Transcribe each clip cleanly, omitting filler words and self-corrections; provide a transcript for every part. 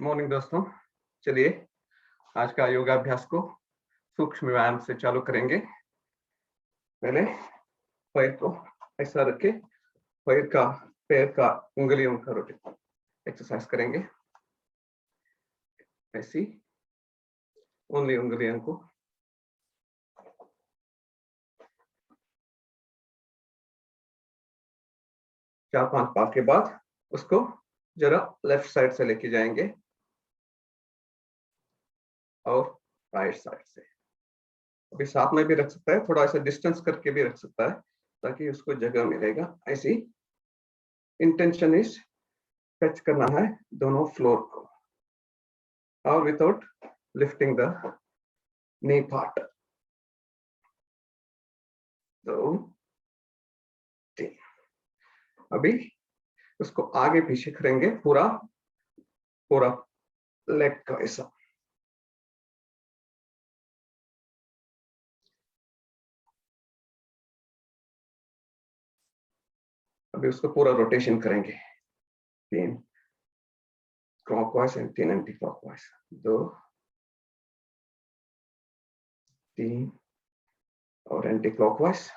Good morning दोस्तों। चलिए आज का योगाभ्यास को सूक्ष्म व्यायाम से चालू करेंगे। पहले पैर को ऐसा रखे, पैर का उंगलियों का रोटेट एक्सरसाइज करेंगे। ऐसी ओनली उंगलियों को चार पांच बार के बाद उसको जरा लेफ्ट साइड से लेके जाएंगे और राइट साइड से। अभी साथ में भी रख सकता है, थोड़ा ऐसा डिस्टेंस करके भी रख सकता है ताकि उसको जगह मिलेगा। ऐसी इंटेंशन इज टच करना है दोनों फ्लोर को और without lifting the knee part. 2 3। अभी उसको आगे पीछे करेंगे पूरा लेग का ऐसा। अभी उसको पूरा रोटेशन करेंगे, 3 क्लॉकवाइज एंड 3 एंटी क्लॉकवाइज। 2 3 और एंटी क्लॉकवाइज।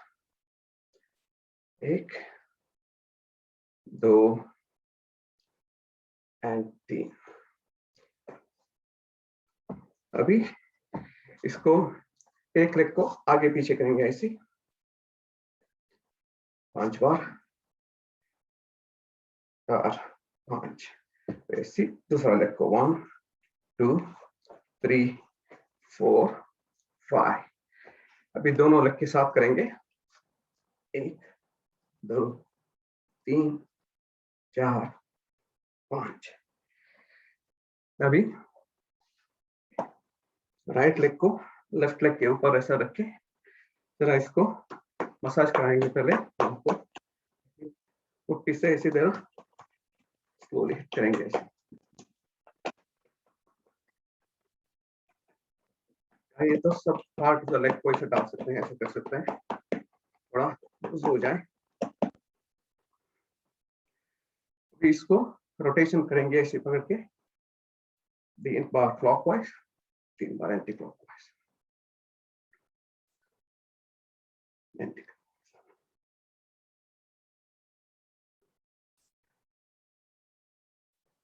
1 2 एंड 3। अभी इसको एक लेग को आगे पीछे करेंगे ऐसी 5 बार, 4 5। ऐसी दूसरा लेग को 1 2 3 4 5। अभी दोनों लेग के साथ करेंगे 1 2 3 4 5। अभी राइट लेग को लेफ्ट लेग के ऊपर ऐसा रख के जरा इसको मसाज कराएंगे। पहले हमको पुट्टी से इसी तरह स्लोली करेंगे। ये तो सब पार्ट जो लेग को ऐसे डाल सकते हैं, ऐसे कर सकते हैं, थोड़ा लूज हो जाए। अभी इसको रोटेशन करेंगे ऐसे पकड़ के, 3 बार क्लॉकवाइज 3 बार एंटी क्लॉकवाइज।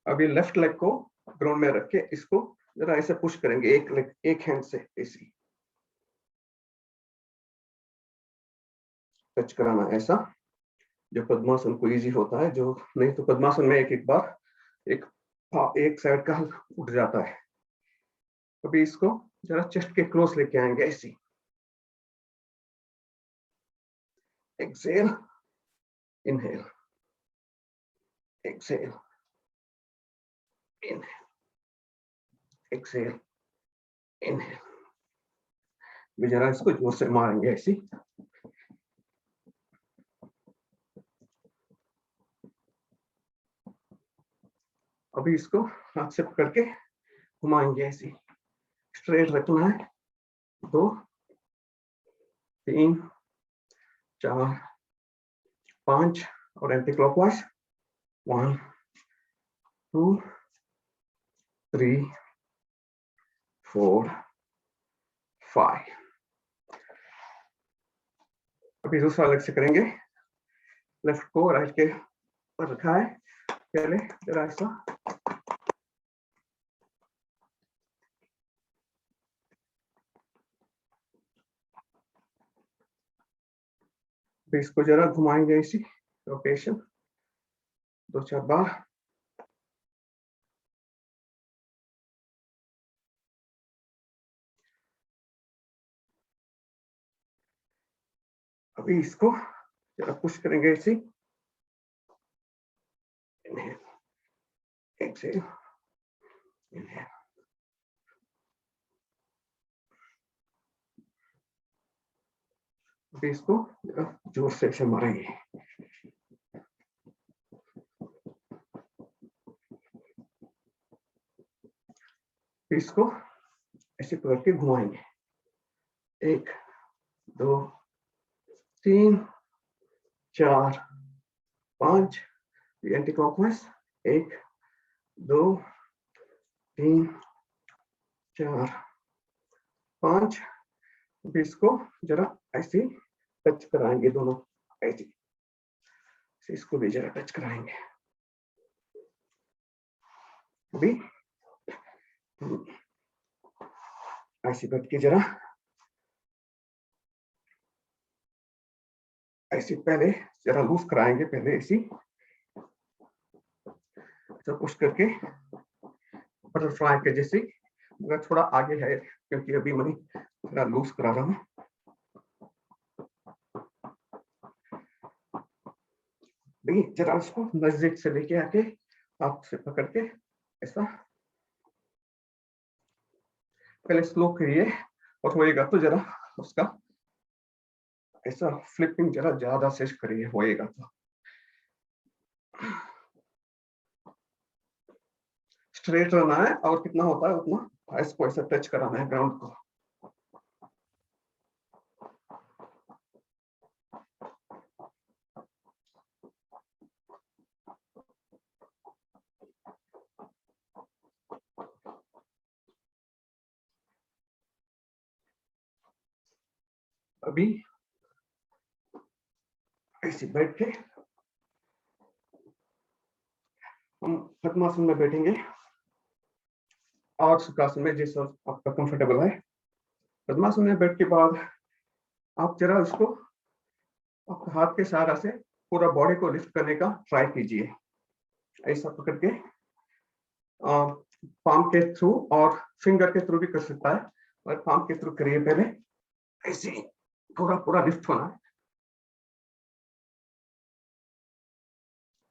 अभी लेफ्ट लेग को ग्राउंड में रख के इसको जरा ऐसे पुश करेंगे, एक हैंड से ऐसे टच कराना ऐसा, जो पद्मासन को इजी होता है। जो नहीं तो पद्मासन में एक बार एक साइड का उठ जाता है। अभी इसको जरा चेस्ट के क्लोज लेके आएंगे ऐसी। Excel inhale, exhale inhale, exhale inhale. भी जरा इसको जोर से मारेंगे ऐसी। अभी इसको हाथ से पकड़ के घुमाएंगे ऐसी, स्ट्रेट रखना है। 2 3 4 5 और एंटी क्लॉकवाइज 1 2 3 4 5। अभी दूसरा लेग से करेंगे। लेफ्ट को राइट के पर रखा है, पहले जरा ऐसा इसको जरा घुमाएंगे इसी रोटेशन 2-4 बार। अभी इसको जरा पुश करेंगे इसी, इनहेल एक्सेल इनहेल। अभी इसको जोर से ऐसे मारेंगे। इसको ऐसे पकड़ के घुमाएंगे। 1 2 3 4 5। Anti clockwise 1 2 3 4 5। अभी इसको जरा ऐसे टच कराएंगे दोनों, ऐसे इसको भी जरा टच कराएंगे। अभी ऐसे बैठ के जरा ऐसे पहले जरा लूज कराएंगे, पहले ऐसी तो पुश करके बटरफ्लाई के जैसे, मगर थोड़ा आगे है क्योंकि अभी मैं थोड़ा लूज करा रहा हूँ। जरा उसको नजदीक से लेके आके हाथ से पकड़ के ऐसा पहले स्लो करिए, और होएगा तो जरा उसका ऐसा फ्लिपिंग जरा ज्यादा से करिए, होएगा तो स्ट्रेट रहना है, और कितना होता है उतना इसको ऐसा टच कराना है ग्राउंड को। अभी ऐसे बैठ के हम पद्मासन में बैठेंगे, और सुखासन में जैसा आपका कंफर्टेबल है। पद्मासन में बैठ के बाद आप जरा उसको आपके हाथ के सहारा से पूरा बॉडी को लिफ्ट करने का ट्राई कीजिए। ऐसा पकड़ के पाम के थ्रू और फिंगर के थ्रू भी कर सकता है, और पाम के थ्रू करिए पहले, ऐसे पूरा पूरा लिफ्ट होना है।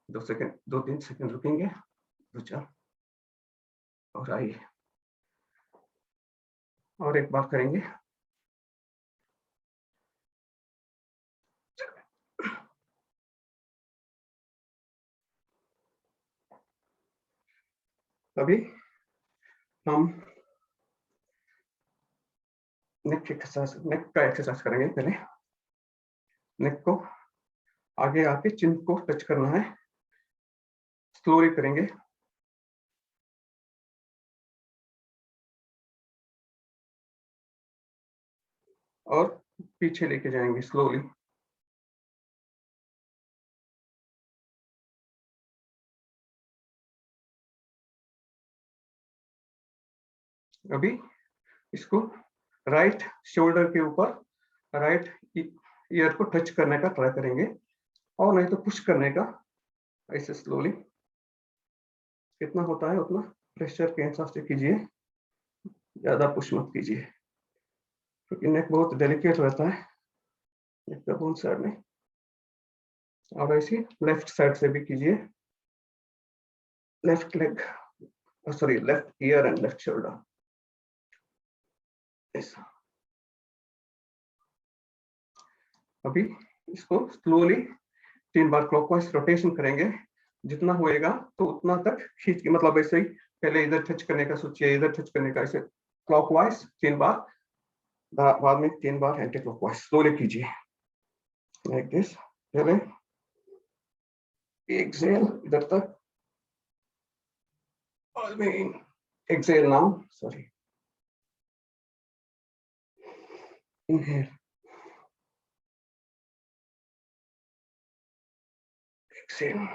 2 सेकंड, 2-3 सेकंड रुकेंगे, 2-4, और आइए, और एक बार करेंगे। अभी हम नेक का एक्सरसाइज करेंगे। पहले नेक को आगे आके चिन को टच करना है, स्लोली करेंगे। और पीछे लेके जाएंगे स्लोली। अभी इसको राइट शोल्डर के ऊपर राइट ईयर को टच करने का ट्राई करेंगे, और नहीं तो पुश करने का, ऐसे स्लोली कितना होता है उतना प्रेशर के हिसाब से कीजिए, ज्यादा पुश मत कीजिए क्योंकि नेक बहुत डेलिकेट रहता है, नेक का बोन साइड में। और ऐसे लेफ्ट साइड से भी कीजिए, left leg, sorry left ear and left shoulder, ऐसा। अभी इसको स्लोली 3 बार क्लॉकवाइज रोटेशन करेंगे, जितना होएगा तो उतना तक खींच के, मतलब ऐसे ही पहले इधर टच करने का सोचिए, इधर टच करने का, ऐसे क्लॉकवाइज 3 बार, बाद में 3 बार एंटी क्लॉकवाइज स्लोली कीजिए, लाइक दिस। पहले एक्सेल इधर तक, और मैं exhale now, sorry inhale, exhale.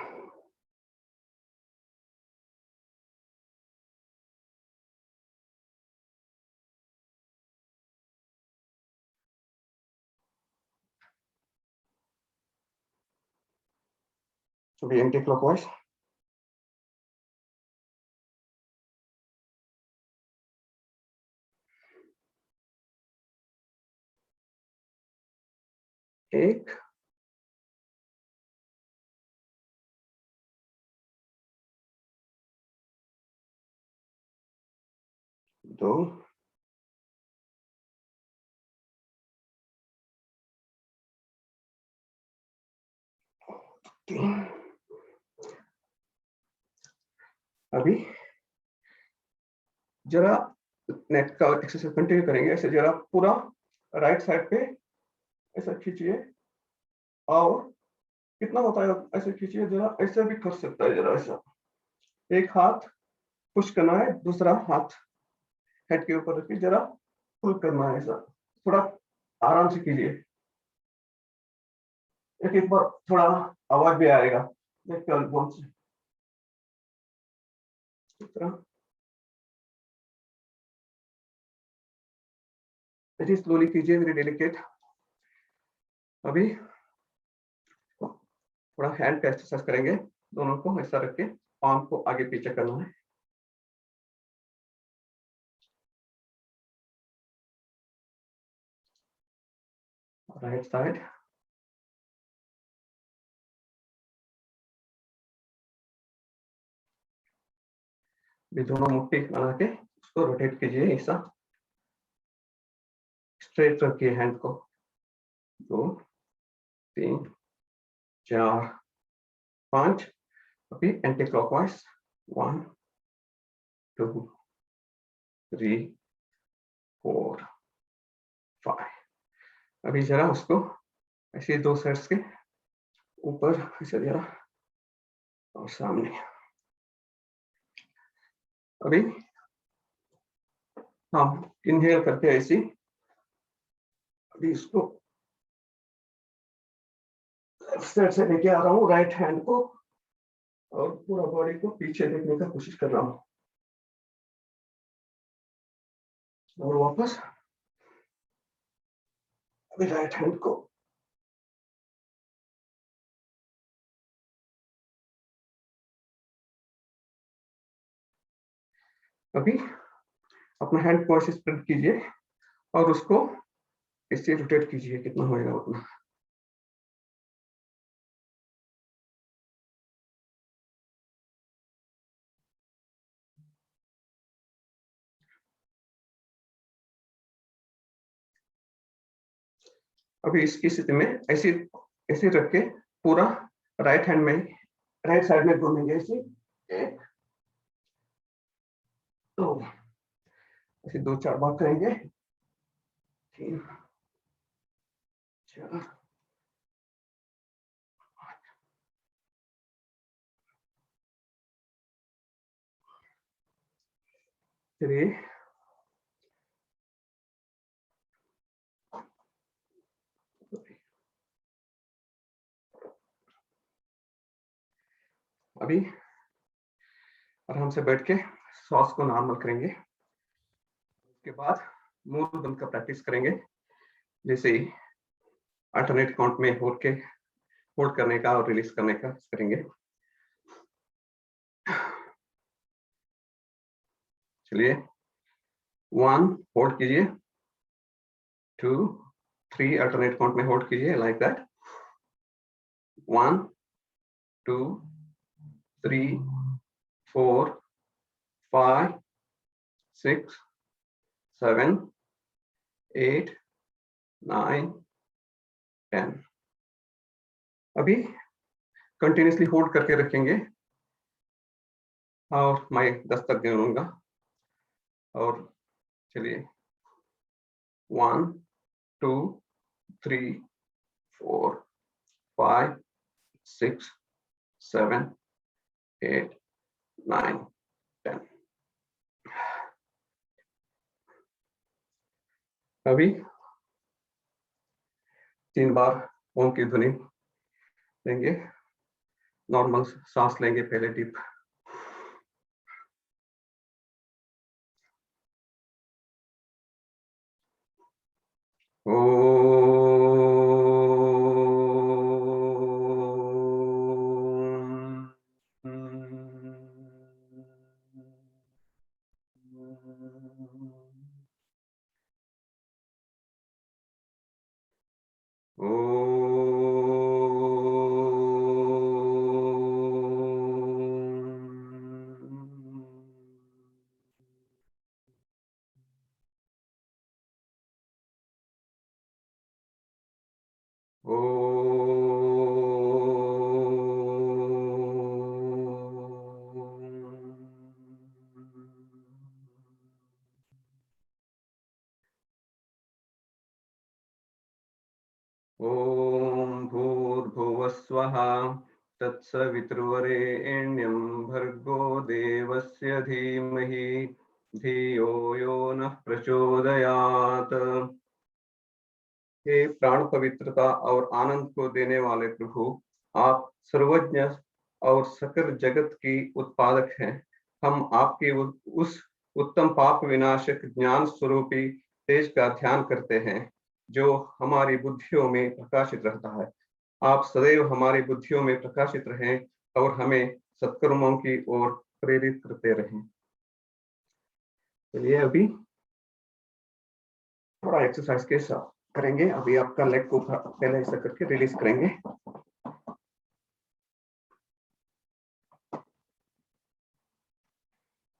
So we anti clockwise, एक, दो, तीन। अभी जरा नेक का एक्सरसाइज कंटिन्यू करेंगे, ऐसे जरा पूरा राइट साइड पे ऐसा खींचिए, और कितना होता है ऐसे खींचिए, जरा ऐसे भी कर सकता है, जरा ऐसा एक हाथ पुश करना है, दूसरा हाथ हेड के ऊपर रखिए, जरा पुल करना है ऐसा, थोड़ा आराम से कीजिए। एक बार थोड़ा आवाज भी आएगा, देखते हैं कौन से तरह। वेरी स्लोली कीजिए, वेरी डेलिकेट। अभी थोड़ा हैंड का एक्सरसाइज करेंगे, दोनों को ऐसा रख के पाम को आगे पीछे करना है। राइट साइड, भी दोनों मुट्ठी बना के उसको रोटेट कीजिए, ऐसा स्ट्रेट रखिए हैंड को। 2 3 4 5। अभी एंटी क्लॉकवाइज 1 2 3 4 5। अभी जरा उसको ऐसे दो साइड्स के ऊपर ऐसे जरा और सामने। अभी हम इनहेल करके ऐसी, अभी इसको लेफ्ट साइड से लेके आ रहा हूँ, राइट हैंड को, और पूरा बॉडी को पीछे देखने का कोशिश कर रहा हूँ, और वापस अभी राइट हैंड को अभी अपना हैंड को ऐसे स्प्रेड कीजिए और उसको इससे रोटेट कीजिए, कितना होएगा उतना। अभी इसकी स्थिति में ऐसे ऐसे रख के पूरा राइट हैंड में, राइट साइड में घूमेंगे ऐसे, 1 2, ऐसे 2-4 बार करेंगे, 3 4 3। अभी आराम से बैठ के श्वास को नॉर्मल करेंगे, उसके बाद मुंह बंद का प्रैक्टिस करेंगे, जैसे ही अल्टरनेट काउंट में होल्ड करने का और रिलीज करने का करेंगे। चलिए, 1 होल्ड कीजिए, 2 3 अल्टरनेट काउंट में होल्ड कीजिए, लाइक दैट, 1 2 3 4 5 6 7 8 9 10। अभी कंटिन्यूसली होल्ड करके रखेंगे और मैं 10 तक गिनूंगा, और चलिए 1 2 3 4 5 6 7 8 9 10। अभी 3 बार ओम की ध्वनि लेंगे, नॉर्मल सांस लेंगे पहले, डीप। ओम भूर्भुवः स्वः तत्सवितुर्वरेण्यं भर्गो देवस्य धीमहि धियो यो नः प्रचोदयात्। हे प्राण पवित्रता और आनंद को देने वाले प्रभु, आप सर्वज्ञ और सकल जगत की उत्पादक हैं। हम आपके उस उत्तम पाप विनाशक ज्ञान स्वरूपी तेज का ध्यान करते हैं जो हमारी बुद्धियों में प्रकाशित रहता है। आप सदैव हमारी बुद्धियों में प्रकाशित रहें और हमें सत्कर्मों की ओर प्रेरित करते रहें। चलिए अभी थोड़ा एक्सरसाइज के साथ करेंगे। अभी आपका लेग को पहले ऐसा करके रिलीज करेंगे।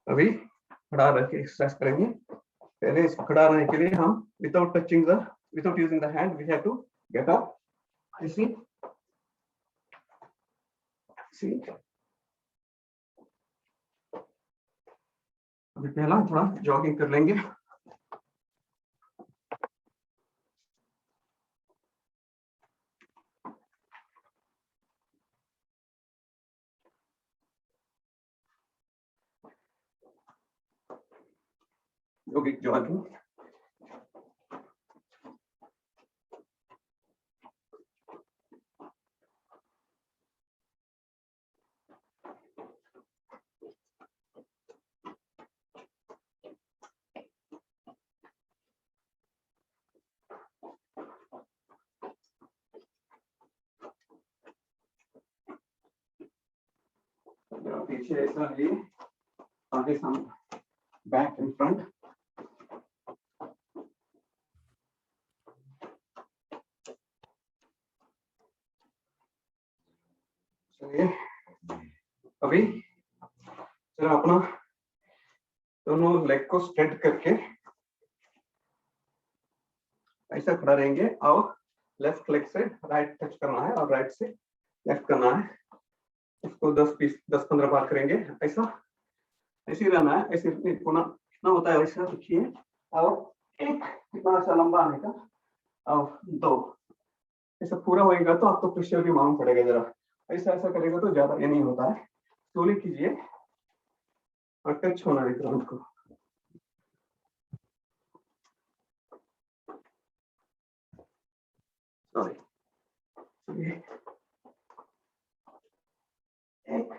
अभी खड़ा रह के एक्सरसाइज करेंगे। पहले खड़ा रहने के लिए हम without using the hand we have to get up. ऐसी अभी पहला थोड़ा जॉगिंग कर लेंगे। जॉगिंग पीछे ऐसा है, आगे सामने, बैक इन फ्रंट। चलिए अभी चलो अपना दोनों लेग को स्ट्रेट करके ऐसा खड़ा रहेंगे और लेफ्ट लेग से राइट टच करना है और राइट से लेफ्ट करना है। इसको 10-15 बार करेंगे। ऐसा ऐसे ही रहना है। ऐसे पुनः कितना होता है वैसा रखिए और एक कितना सा लंबा आने का और 2 ऐसा पूरा होएगा तो आपको प्रेशर भी मालूम पड़ेगा। जरा ऐसा ऐसा करेगा तो ज्यादा ये नहीं होता है। स्लोली कीजिए और टच होना है ग्राउंड को। सॉरी, एक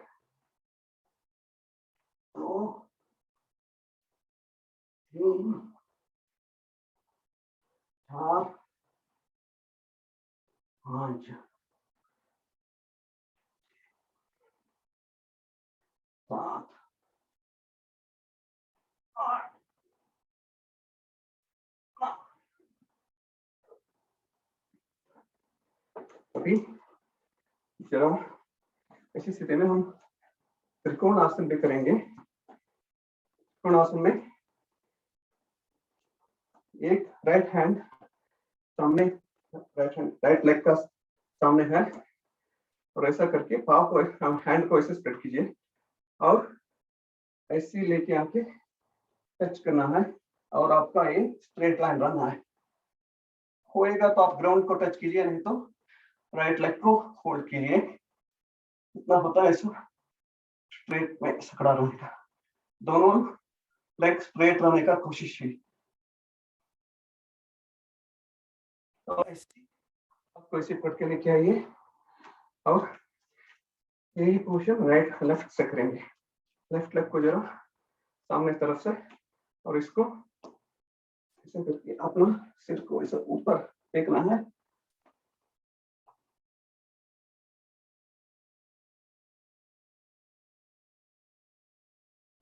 2 3 4 5 7 8 9। अभी जरा ऐसी स्थिति में हम त्रिकोण आसन भी करेंगे। त्रिकोण आसन में एक राइट हैंड सामने, राइट लेग का सामने है और ऐसा करके पाव को हैंड को ऐसे स्प्रेड कीजिए और ऐसे लेके आके टच करना है और आपका ये स्ट्रेट लाइन रहना है। होएगा तो आप ग्राउंड को टच कीजिए, नहीं तो राइट लेग को होल्ड कीजिए। इतना होता है ऐसा स्ट्रेट में खड़ा रहने का। दोनों लेग स्ट्रेट रहने का कोशिश की। तो ऐसे आपको ऐसे पकड़ के लेके आइए और यही पोजीशन राइट लेफ्ट से करेंगे। लेफ्ट लेग को जरा सामने तरफ से और इसको ऐसे करके अपना सिर को ऐसे ऊपर फेंकना है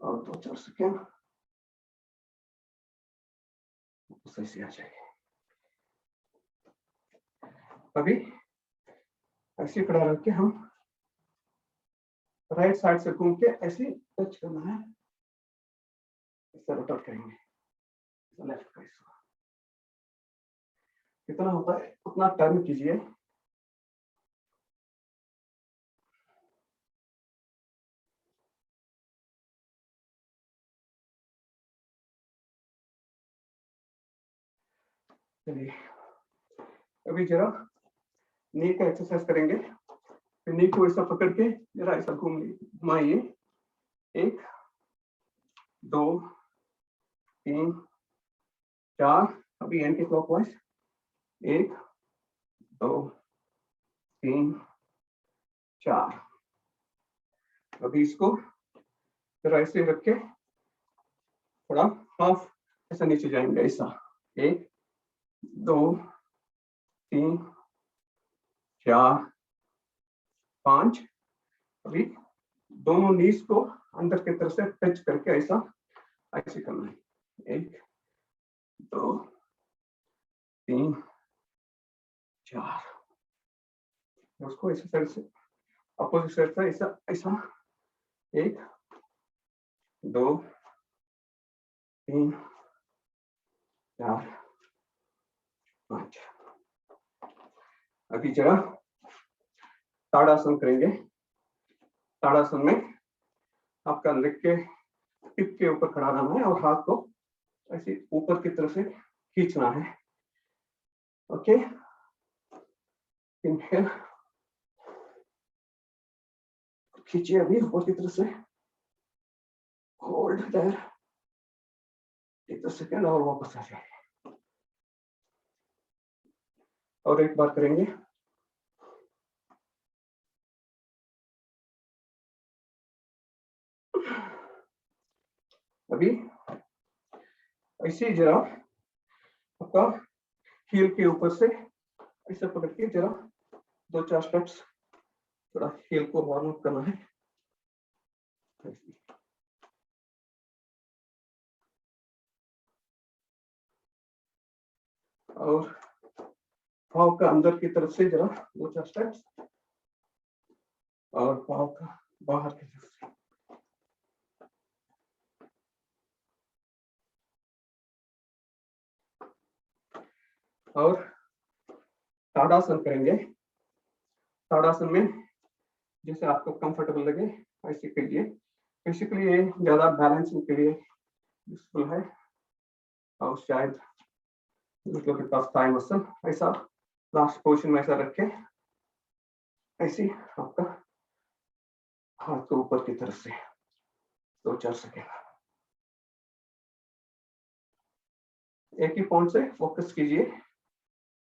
और 2-4 सेकेंड ऐसे आ जाएगी। अभी ऐसे खड़ा रख के हम राइट साइड से घूम के ऐसे टच करना है। इससे रोटेट करेंगे लेफ्ट का हिस्सा। कितना होता है उतना टर्न कीजिए। चलिए अभी जरा नी का एक्सरसाइज करेंगे। नी को ऐसा पकड़ के जरा ऐसा घुमाइए, 1 2 3 4, अभी एंटी क्लॉकवाइज, 1 2 3 4। अभी इसको जरा ऐसे रख के थोड़ा हाफ ऐसा नीचे जाएंगे, ऐसा 1 2 3 4 5। अभी दोनों नीज को अंदर की तरफ से टच करके ऐसा ऐसे करना है, 1 2 3 4। उसको ऐसे साइड से अपोजिट साइड से ऐसा ऐसा 1 2 3 4 5। अभी जरा ताड़ासन करेंगे। ताड़ासन में आपका लेग के टिप के ऊपर खड़ा रहना है और हाथ को ऐसे ऊपर की तरफ से खींचना है। ओके, इनहेल खींचिए अभी ऊपर की तरफ से, होल्ड देयर 1 सेकेंड और वापस आ जाए। और एक बार करेंगे। अभी ऐसे जरा आपका हील के ऊपर से ऐसा पकड़ के जरा 2-4 स्टेप्स थोड़ा हील को वार्म अप करना है। और पाँव का अंदर की तरफ से जरा 2-4 स्टेप्स और पाँव का बाहर की तरफ से। और ताड़ासन करेंगे। ताड़ासन में जैसे आपको कंफर्टेबल लगे ऐसे कीजिए। बेसिकली ये ज्यादा बैलेंसिंग के लिए यूजफुल है और शायद के पास टाइम मसल ऐसा लास्ट पोजीशन में ऐसा रखे, ऐसे आपका हाथ को ऊपर की तरफ से 2-4 सेकेंड एक ही पॉइंट से फोकस कीजिए,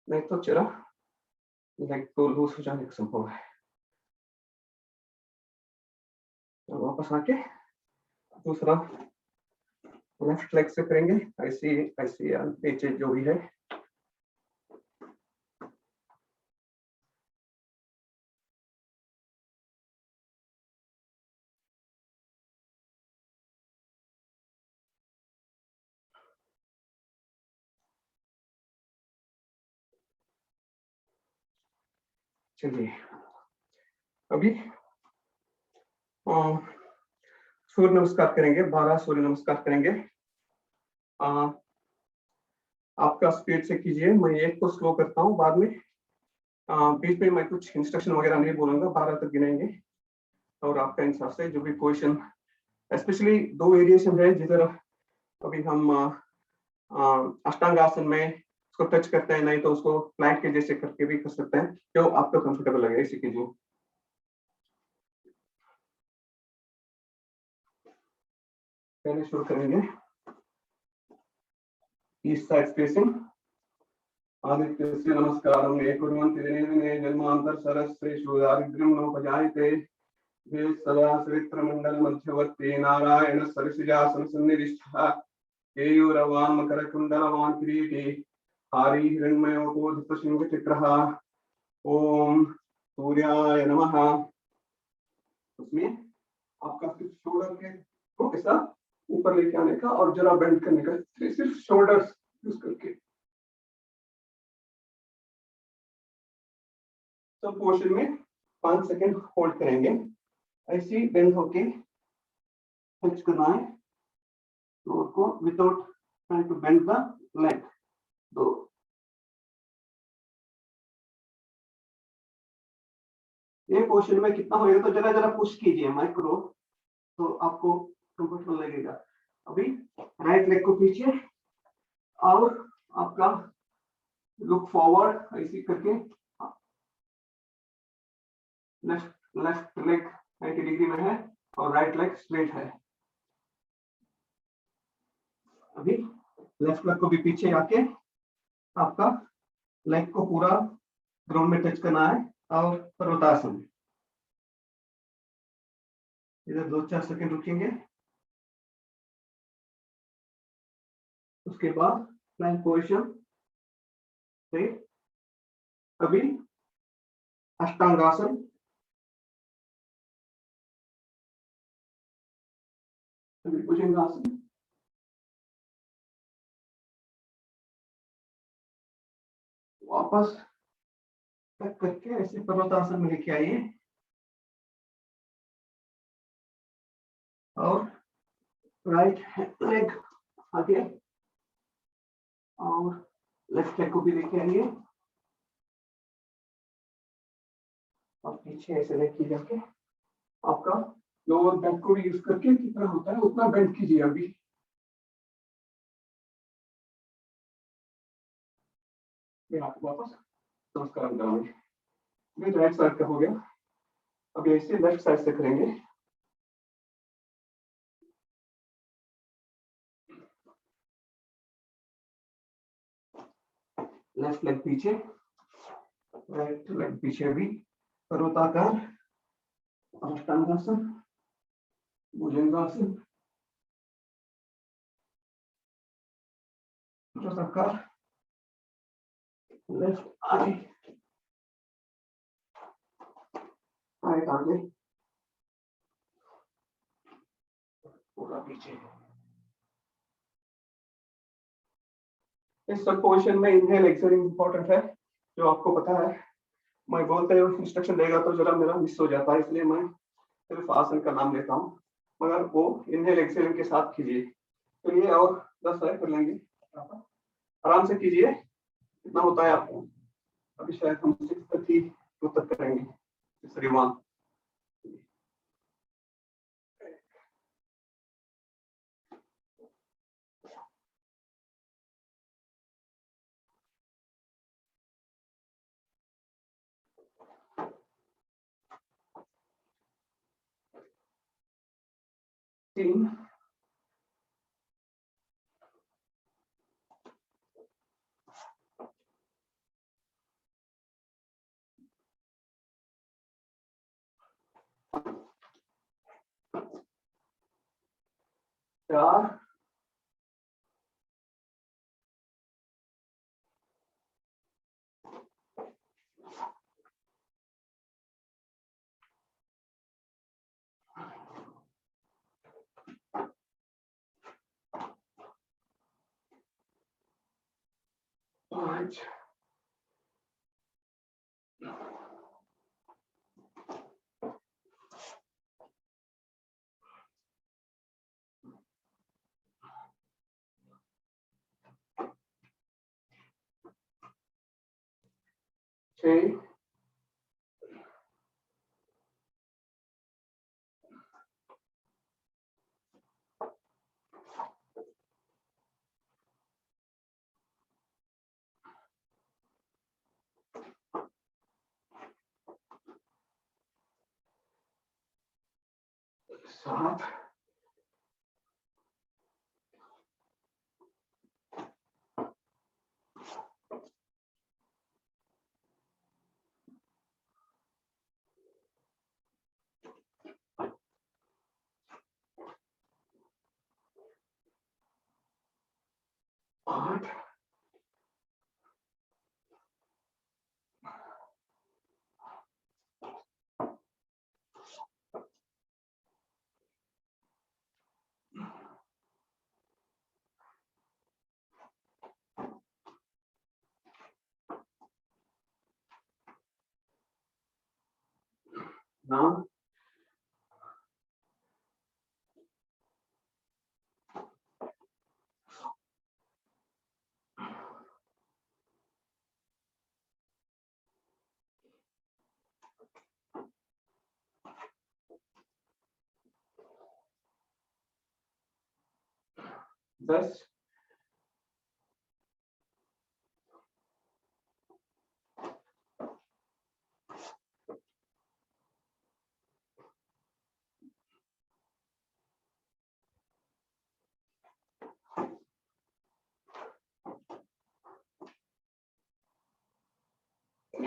नहीं तो चरा लेग को लूज हो जाने का संभव है। तो वापस आके दूसरा लेफ्ट लेग से करेंगे, ऐसे ऐसे नीचे जो भी है। चलिए अभी सूर्य नमस्कार करेंगे, 12 सूर्य नमस्कार करेंगे। आपका स्पीड से कीजिए, मैं एक को स्लो करता हूँ, बाद में बीच में मैं कुछ इंस्ट्रक्शन वगैरह नहीं बोलूंगा, 12 तक गिनेंगे और आपका हिसाब से जो भी क्वेश्चन, स्पेशली 2 वेरिएशन है जिधर अभी हम अष्टांग आसन में उसको टच करते हैं, नहीं तो उसको प्लैंक के जैसे करके भी कर सकते हैं, जो आपको कंफर्टेबल लगे इसी कीजिए। पहले शुरू करेंगे ईस्ट साइड स्पेसिंग। आदित्यस्य नमस्कारं ये कुर्वन्ति दिने दिने जन्मांतर सरस्रेषु दारिद्र्यं नोपजायते ये सदा सवित्रमण्डल मध्यवर्ती नारायण सरसिजासन सन्निधिष्ठः केयूरवान् मकरकुण्डलवान् किरीटी हारी हिरण्मयोपोधितशृङ्गचक्रः। ओम सूर्याय नमः। उसमें आपका सिर्फ शोल्डर के को ऐसा ऊपर लेके आने का और जरा बेंड करने का, सिर्फ शोल्डर्स यूज करके। तो पोर्शन में 5 सेकेंड होल्ड करेंगे, ऐसे ही बेंड होके टच करना है फ्लोर को without trying to bend the leg. तो ये पोर्शन में कितना होएगा, तो जरा जरा पुश कीजिए माइक्रो, तो आपको कंफर्टेबल लगेगा। अभी राइट लेग को पीछे और आपका लुक फॉरवर्ड ऐसे करके लेफ्ट लेग 90 डिग्री में है और राइट लेग स्ट्रेट है। अभी लेफ्ट लेग को भी पीछे आके आपका लेग को पूरा ग्राउंड में टच करना है और पर्वतासन। इधर 2-4 सेकंड रुकेंगे, उसके बाद प्लैंक पोजीशन से अभी अष्टांगासन, अभी भुजंगासन, वापस तक करके ऐसे पर्वतासन में लेके आइए और राइट लेग आगे और लेफ्ट लेग को भी लेके आइए और पीछे ऐसे लेके जाके आपका लोअर बैक को यूज करके कितना होता है उतना बेंड कीजिए। अभी मैं आपको वापस नमस्कार कराऊंगी। राइट साइड का हो गया, अभी ऐसे लेफ्ट साइड से करेंगे। लेफ्ट लेग पीछे, राइट लेग पीछे भी, पर्वताकार, अष्टांगासन, भुजंगासन, पर्वताकार, लेफ्ट आगे, राइट आगे, पूरा पीछे। इस सब पोजीशन में इनहेल एक्सहेल इंपॉर्टेंट है, जो आपको पता है। मैं बोलते हुए इंस्ट्रक्शन देगा तो जरा मेरा मिस हो जाता है, इसलिए मैं सिर्फ आसन का नाम लेता हूँ, मगर वो इनहेल एक्सहेल के साथ कीजिए। तो ये और 10 है कर लेंगे, आराम से कीजिए। कितना होता है आपको? अभी शायद हम 6:30 तक करेंगे। 6:31 3 4 5 6 7 8 9 10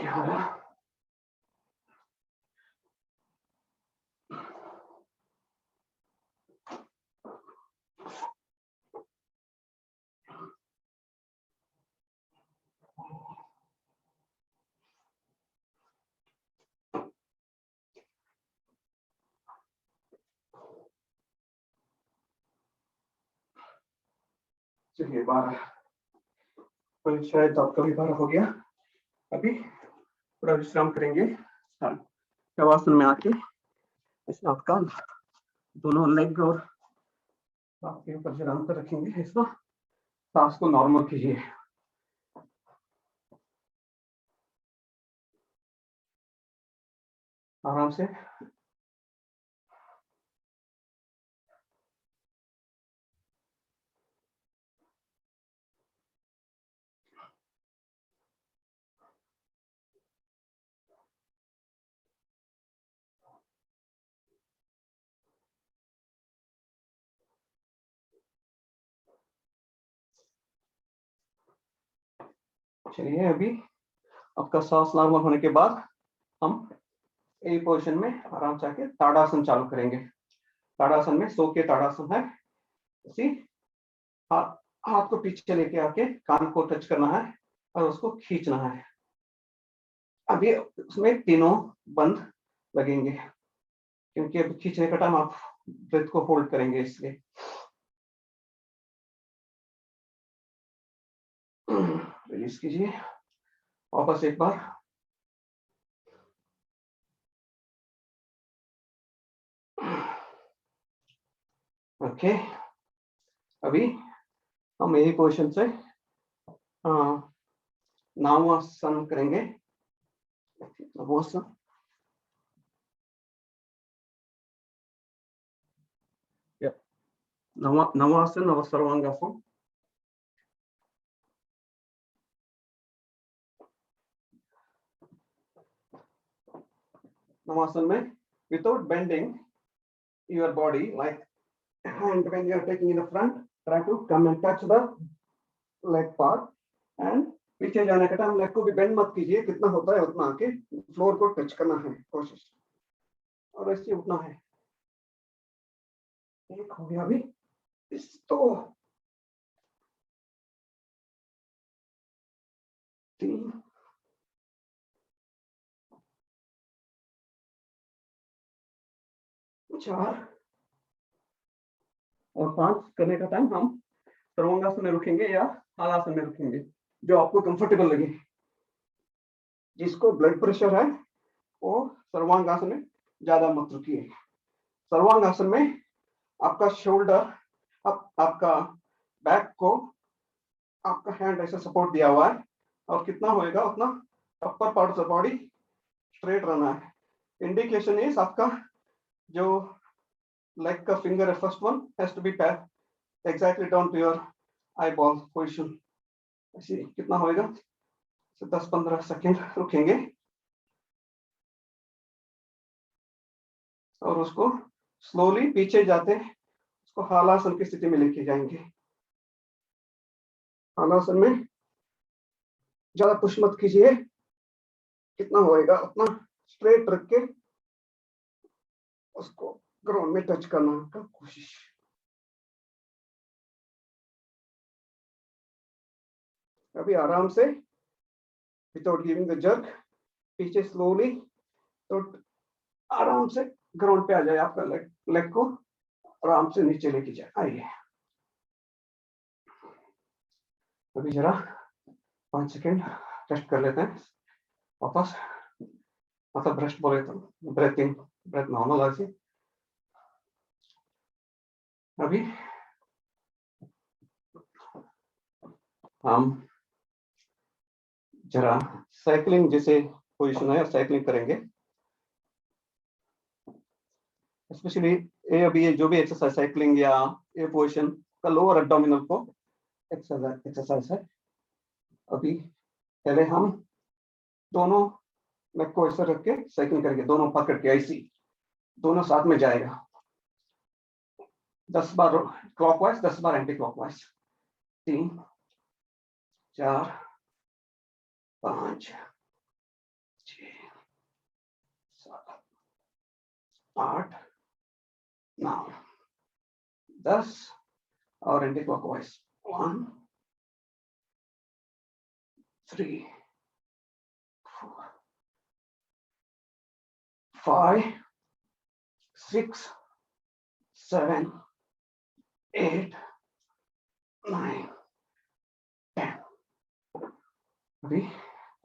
क्या होगा? चलिए 12, तो शायद आपका भी 12 हो गया। अभी थोड़ा विश्राम करेंगे। शवासन में आके ऐसे आपका दोनों लेग और आपके ऊपर जराम पर रखेंगे। ऐसा सांस को नॉर्मल कीजिए। आराम से। चलिए अभी आपका सांस नॉर्मल होने के बाद हम ए पोजीशन में आराम से आके ताड़ासन चालू करेंगे। ताड़ासन में सो के ताड़ासन है। इसी हाथ हाथ को पीछे लेके आके कान को टच करना है और उसको खींचना है। अभी उसमें तीनों बंद लगेंगे क्योंकि अब खींचने का टाइम आप ब्रेथ को होल्ड करेंगे इसलिए। रिलीज कीजिए वापस एक बार। ओके अभी हम यही पोजीशन से नवासन करेंगे। नवासन नवासन और सर्वांगासन। नवासन में without bending your body, like hand when you are taking in the front, try to come and touch the leg part and पीछे जाने का टाइम लेग को भी बेंड मत कीजिए। कितना होता है उतना आके फ्लोर को टच करना है कोशिश और ऐसे उठना है। एक हो गया अभी। इस तो 3 4 और 5 करने का टाइम हम सर्वांगासन में रुकेंगे या हलासन में रुकेंगे, जो आपको कंफर्टेबल लगे। जिसको ब्लड प्रेशर है वो सर्वांगासन में ज्यादा मत रुकिए। सर्वांगासन में आपका शोल्डर आपका बैक को आपका हैंड ऐसे सपोर्ट दिया हुआ है और कितना होएगा उतना upper part of body straight रहना है। इंडिकेशन इज आपका जो लेग का फिंगर है first one has to be exactly down to your eyeball position. ऐसे कितना होएगा 10-15 सेकेंड रुकेंगे और उसको स्लोली पीछे जाते उसको हलासन की स्थिति में लेके जाएंगे। हलासन में ज्यादा पुश मत कीजिए। कितना होएगा उतना स्ट्रेट रख के उसको ग्राउंड में टच करने का कोशिश। अभी आराम से विदाउट गिविंग द जर्क पीछे स्लोली तो आराम से ग्राउंड पे आ जाए। आपका लेग को आराम से नीचे लेके जाए। आइए अभी जरा 5 सेकेंड रेस्ट कर लेते हैं। वापस मतलब ब्रेस्ट बोले तो ब्रेथ इन ब्रेथ नॉर्मल ऐसे। अभी हम जरा साइकिलिंग जैसे पोजीशन है साइकिलिंग करेंगे। स्पेशली ये अभी ये जो भी एक्सरसाइज साइकिलिंग या ये पोजीशन का लोअर एब्डोमिनल को एक्सरसाइज है। अभी पहले हम दोनों लेग को ऐसे रख के साइकिलिंग करेंगे। दोनों पकड़ के ऐसी दोनों साथ में जाएगा। 10 बार क्लॉकवाइज 10 बार एंटी क्लॉकवाइज। 3 4 5 8, 9, 10 और एंटी क्लॉकवाइज 1, 3, 4, 5, 6, 7, 8, 9, 10। अभी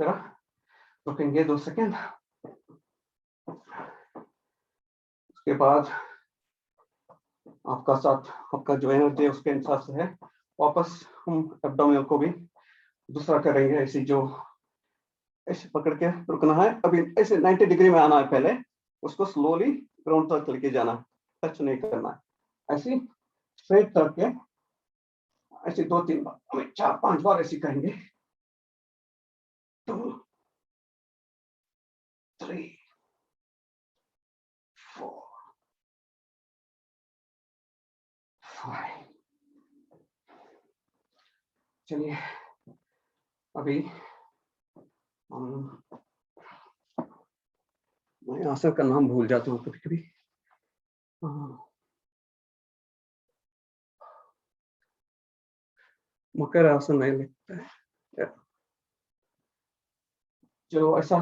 जरा रुकेंगे 2 सेकेंड। उसके बाद आपका जो एनर्जी है उसके हिसाब से है, वापस हम एब्डोमिनल को भी दूसरा करेंगे। ऐसे जो ऐसे पकड़ के रुकना है, अभी ऐसे 90 डिग्री में आना है, पहले उसको स्लोली ग्राउंड तक लेके जाना, टच नहीं करना है। ऐसे स्ट्रेट करके ऐसे 2-3 बार, हमें 4-5 बार ऐसे करेंगे। 2, 3, 4, 5। चलिए अभी मैं आसन का नाम भूल जाता हूँ कभी-कभी। मकर आसन नहीं लगता है। जो ऐसा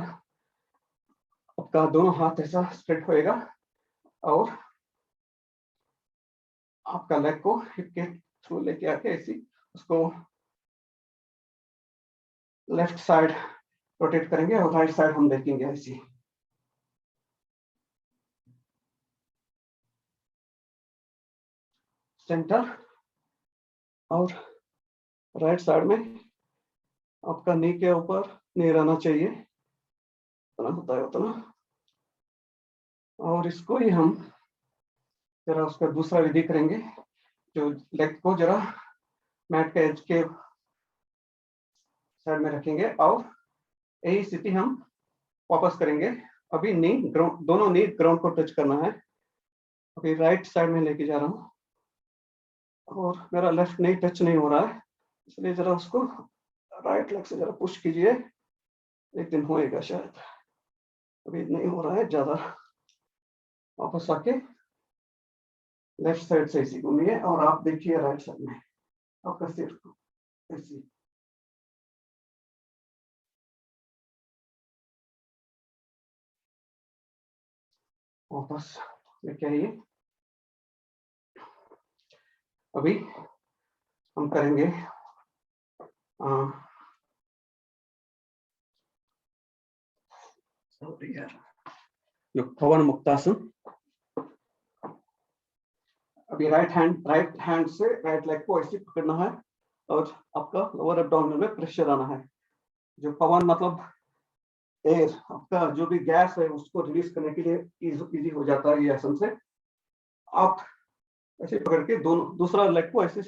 आपका दोनों हाथ ऐसा स्ट्रेट होएगा और आपका लेग को हिप के थ्रू लेके आके ऐसी उसको लेफ्ट साइड रोटेट करेंगे और राइट साइड हम देखेंगे ऐसी। सेंटर और राइट साइड में आपका नी के ऊपर नहीं रहना चाहिए, उतना होता है उतना। और इसको ही हम जरा उसका दूसरा विधि करेंगे, जो लेग को जरा मैट के एज के साइड में रखेंगे और यही स्थिति हम वापस करेंगे। अभी नी ग्राउंड, दोनों नी ग्राउंड को टच करना है। अभी राइट साइड में लेके जा रहा हूँ और मेरा लेफ्ट नी टच नहीं हो रहा है, इसलिए जरा उसको राइट लेग से जरा पुश कीजिए, एक दिन होएगा शायद। अभी नहीं हो रहा है ज्यादा। वापस आके लेफ्ट साइड से ऐसी घूमिए और आप देखिए राइट साइड में आपका सिर ऐसी। वापस लेके आइए। अभी हम करेंगे जो पवन मुक्तासन। अभी राइट हैंड से राइट लेग को ऐसे पकड़ना है और आपका लोअर एब्डोमिनल में प्रेशर आना है। जो पवन मतलब एयर, आपका जो भी गैस है उसको रिलीज करने के लिए इजी हो जाता है ये आसन से। आप ऐसे पकड़ के दोनों दूसरा लेग को ऐसे,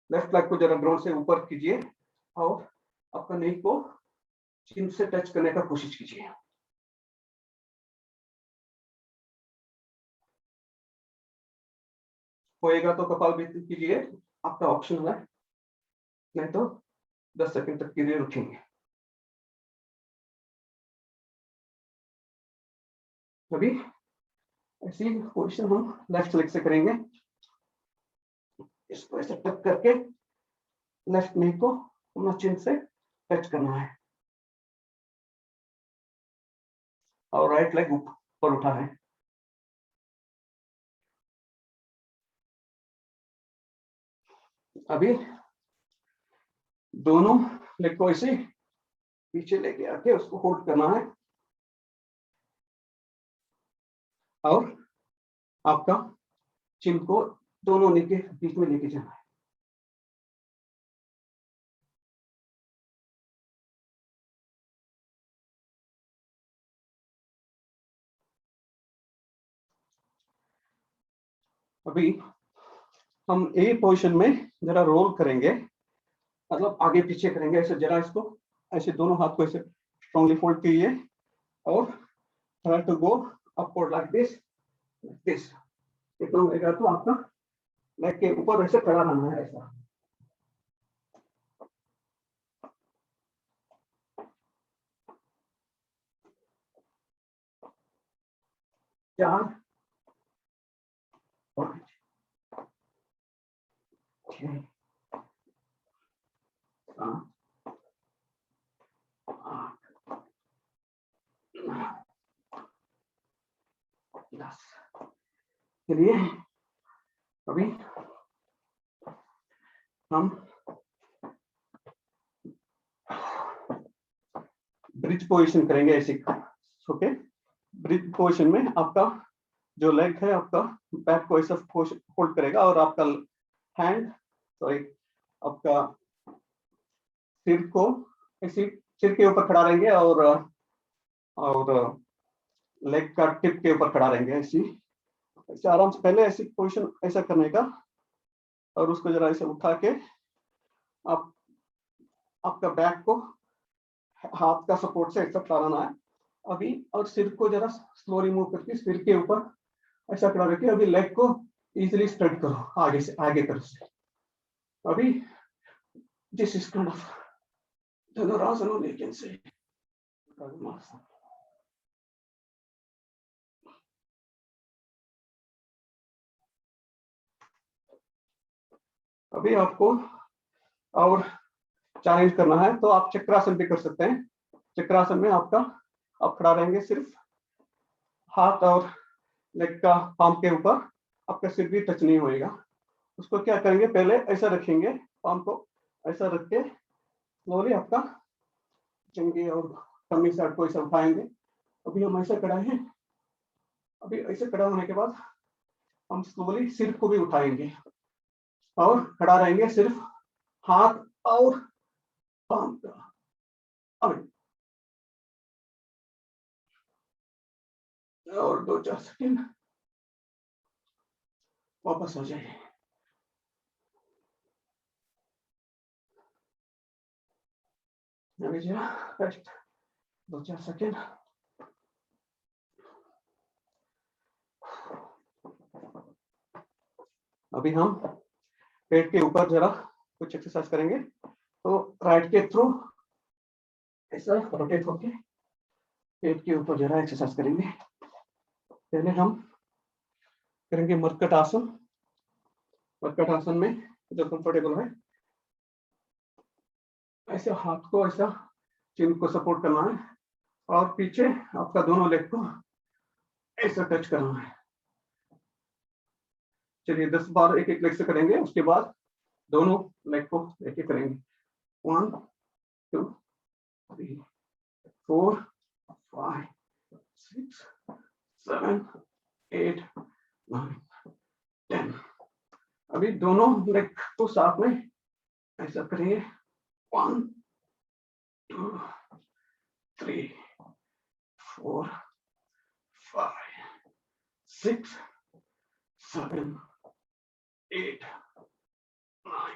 लेफ्ट लेग को जरा ग्राउंड से ऊपर कीजिए और आपका नी को चिन से टच करने का कोशिश कीजिए। होएगा तो कपालभाति कीजिए, आपका ऑप्शन है, नहीं तो 10 सेकंड तक के लिए रुकेंगे। अभी ऐसी पोजीशन हम लेफ्ट लेग से करेंगे। इसको ऐसे टक करके लेफ्ट नी को अपना चिन से टच करना है और राइट लेग ऊपर उठा है। अभी दोनों लेग को ऐसे पीछे लेके आके उसको होल्ड करना है और आपका चिन को दोनों नी के बीच में लेके जाना है। अभी हम ए पोजीशन में जरा रोल करेंगे, मतलब आगे पीछे करेंगे ऐसे। जरा इसको ऐसे दोनों हाथ को ऐसे स्ट्रांगली फोल्ड कीजिए और try to go upward like this. इतना होएगा तो आपका लेग के ऊपर ऐसे खड़ा रहना है ऐसा। 4, 6 7 8 9 10। चलिए अभी हम ब्रिज पोजीशन करेंगे ऐसे। ओके, ब्रिज पोजीशन में आपका जो लेग है आपका बैक को ऐसा होल्ड करेगा और आपका हैंड सॉरी आपका सिर को ऐसे सिर के ऊपर खड़ा रहेंगे और लेग का टिप के ऊपर खड़ा रहेंगे ऐसे आराम से। पहले ऐसी पोजीशन ऐसा करने का और उसको जरा ऐसे उठा के आप आपका बैक को हाथ का सपोर्ट से ऐसा खड़ा है अभी, और सिर को जरा स्लोली मूव करके सिर के ऊपर ऐसा खड़ा रखिए। अभी लेग को इजीली स्प्रेड करो, आगे से आगे करो। अभी दिस इज काइंड ऑफ धनुरासन और यू कैन से अभी आपको और चैलेंज करना है तो आप चक्रासन भी कर सकते हैं। चक्रासन में आपका आप खड़ा रहेंगे, सिर्फ हाथ और लेग का पाम के ऊपर, आपका सिर भी टच नहीं होएगा। उसको क्या करेंगे, पहले ऐसा रखेंगे, पाम को ऐसा रख के स्लोली आपका चंगे और टमी साइड को ऐसा उठाएंगे। अभी हम ऐसा खड़ा है, अभी ऐसे खड़ा होने के बाद हम स्लोली सिर को भी उठाएंगे और खड़ा रहेंगे, सिर्फ हाथ और पाम का। और 2-4 सेकेंड वापस हो जाइए। Rest 2-4 second. अभी हम पेट के ऊपर जरा कुछ एक्सरसाइज करेंगे। तो राइट के थ्रू ऐसा रोटेट होके पेट के ऊपर जरा एक्सरसाइज करेंगे। पहले हम करेंगे मरकट आसन। मरकट आसन में जो कंफर्टेबल है, ऐसे हाथ को ऐसा चिन को सपोर्ट करना है और पीछे आपका दोनों लेग को ऐसा टच करना है। चलिए 10 बार एक एक लेग से करेंगे, उसके बाद दोनों लेग को लेके करेंगे। 1 2 3 4 5 6 7 8 9 10। अभी दोनों लेग को साथ में ऐसा करेंगे। 1 2 3 4 5 6 7 8 9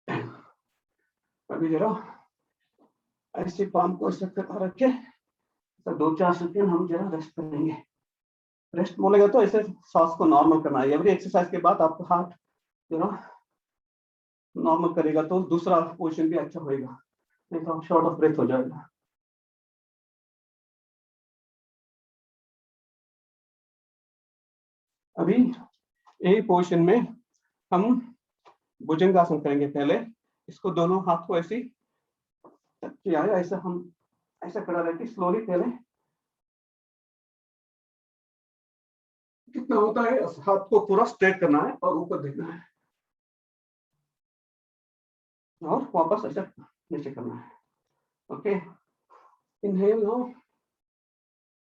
10। अभी जरा ऐसे पाम को ऐसे रख के 2-4 सेकंड हम जरा रेस्ट करेंगे। रेस्ट बोलेगा तो ऐसे सांस को नॉर्मल करना है। एवरी एक्सरसाइज के बाद आपका हार्ट जरा नॉर्मल करेगा तो दूसरा पोजीशन भी अच्छा होएगा, नहीं तो आप शॉर्ट ऑफ ब्रेथ हो जाएगा। अभी यही पोजीशन में हम भुजंगासन करेंगे। पहले इसको दोनों हाथ को ऐसे किया है, ऐसा हम ऐसा खड़ा रहकर स्लोली पहले कितना होता है हाथ को पूरा स्ट्रेट करना है और ऊपर देखना है और वापस ऐसा नीचे करना है। Okay, inhale now,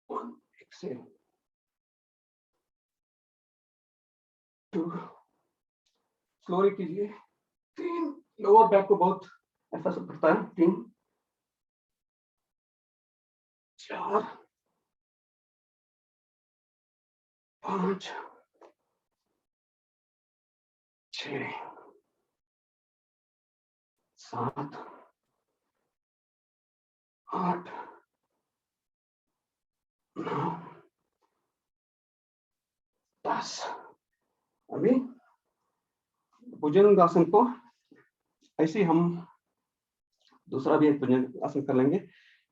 1 exhale 2 slowly कीजिए, 3 लोअर बैक को बहुत ऐसा सब करता है, 3 4 5 6 7 8 9 10। अभी भुजंगासन को ऐसे हम दूसरा भी एक भुजंगासन कर लेंगे,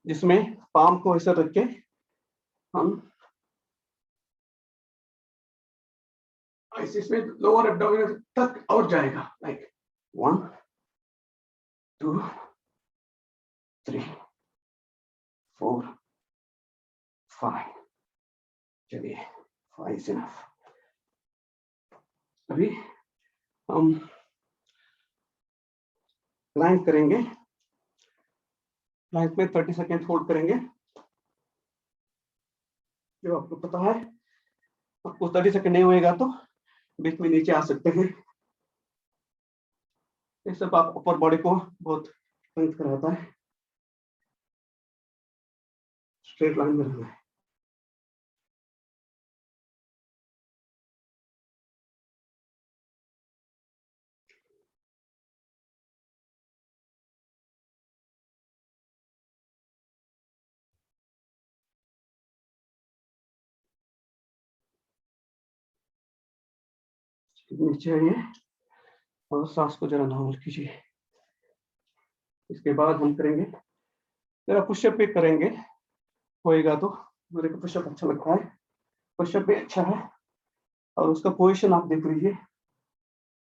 जिसमें पाम को ऐसा रख के हम ऐसे इसमें लोअर एब्डोमिनल तक और जाएगा, लाइक 1 2 3 4 5। चलिए 5 इज इनफ। अभी हम प्लैंक करेंगे, प्लैंक में 30 सेकेंड होल्ड करेंगे। जो आपको पता है, आपको 30 सेकेंड नहीं होएगा तो बीच में नीचे आ सकते हैं। ये सब आप अपर बॉडी को बहुत स्ट्रेंथ कराता है। स्ट्रेट लाइन में रहना है। नीचे आइए और सांस को जरा नॉर्मल कीजिए। इसके बाद हम करेंगे, जरा पुशअप भी करेंगे, होएगा तो। मेरे को पुशअप अच्छा लगता है, पुशअप भी अच्छा है। और उसका पोजीशन आप देख लीजिए।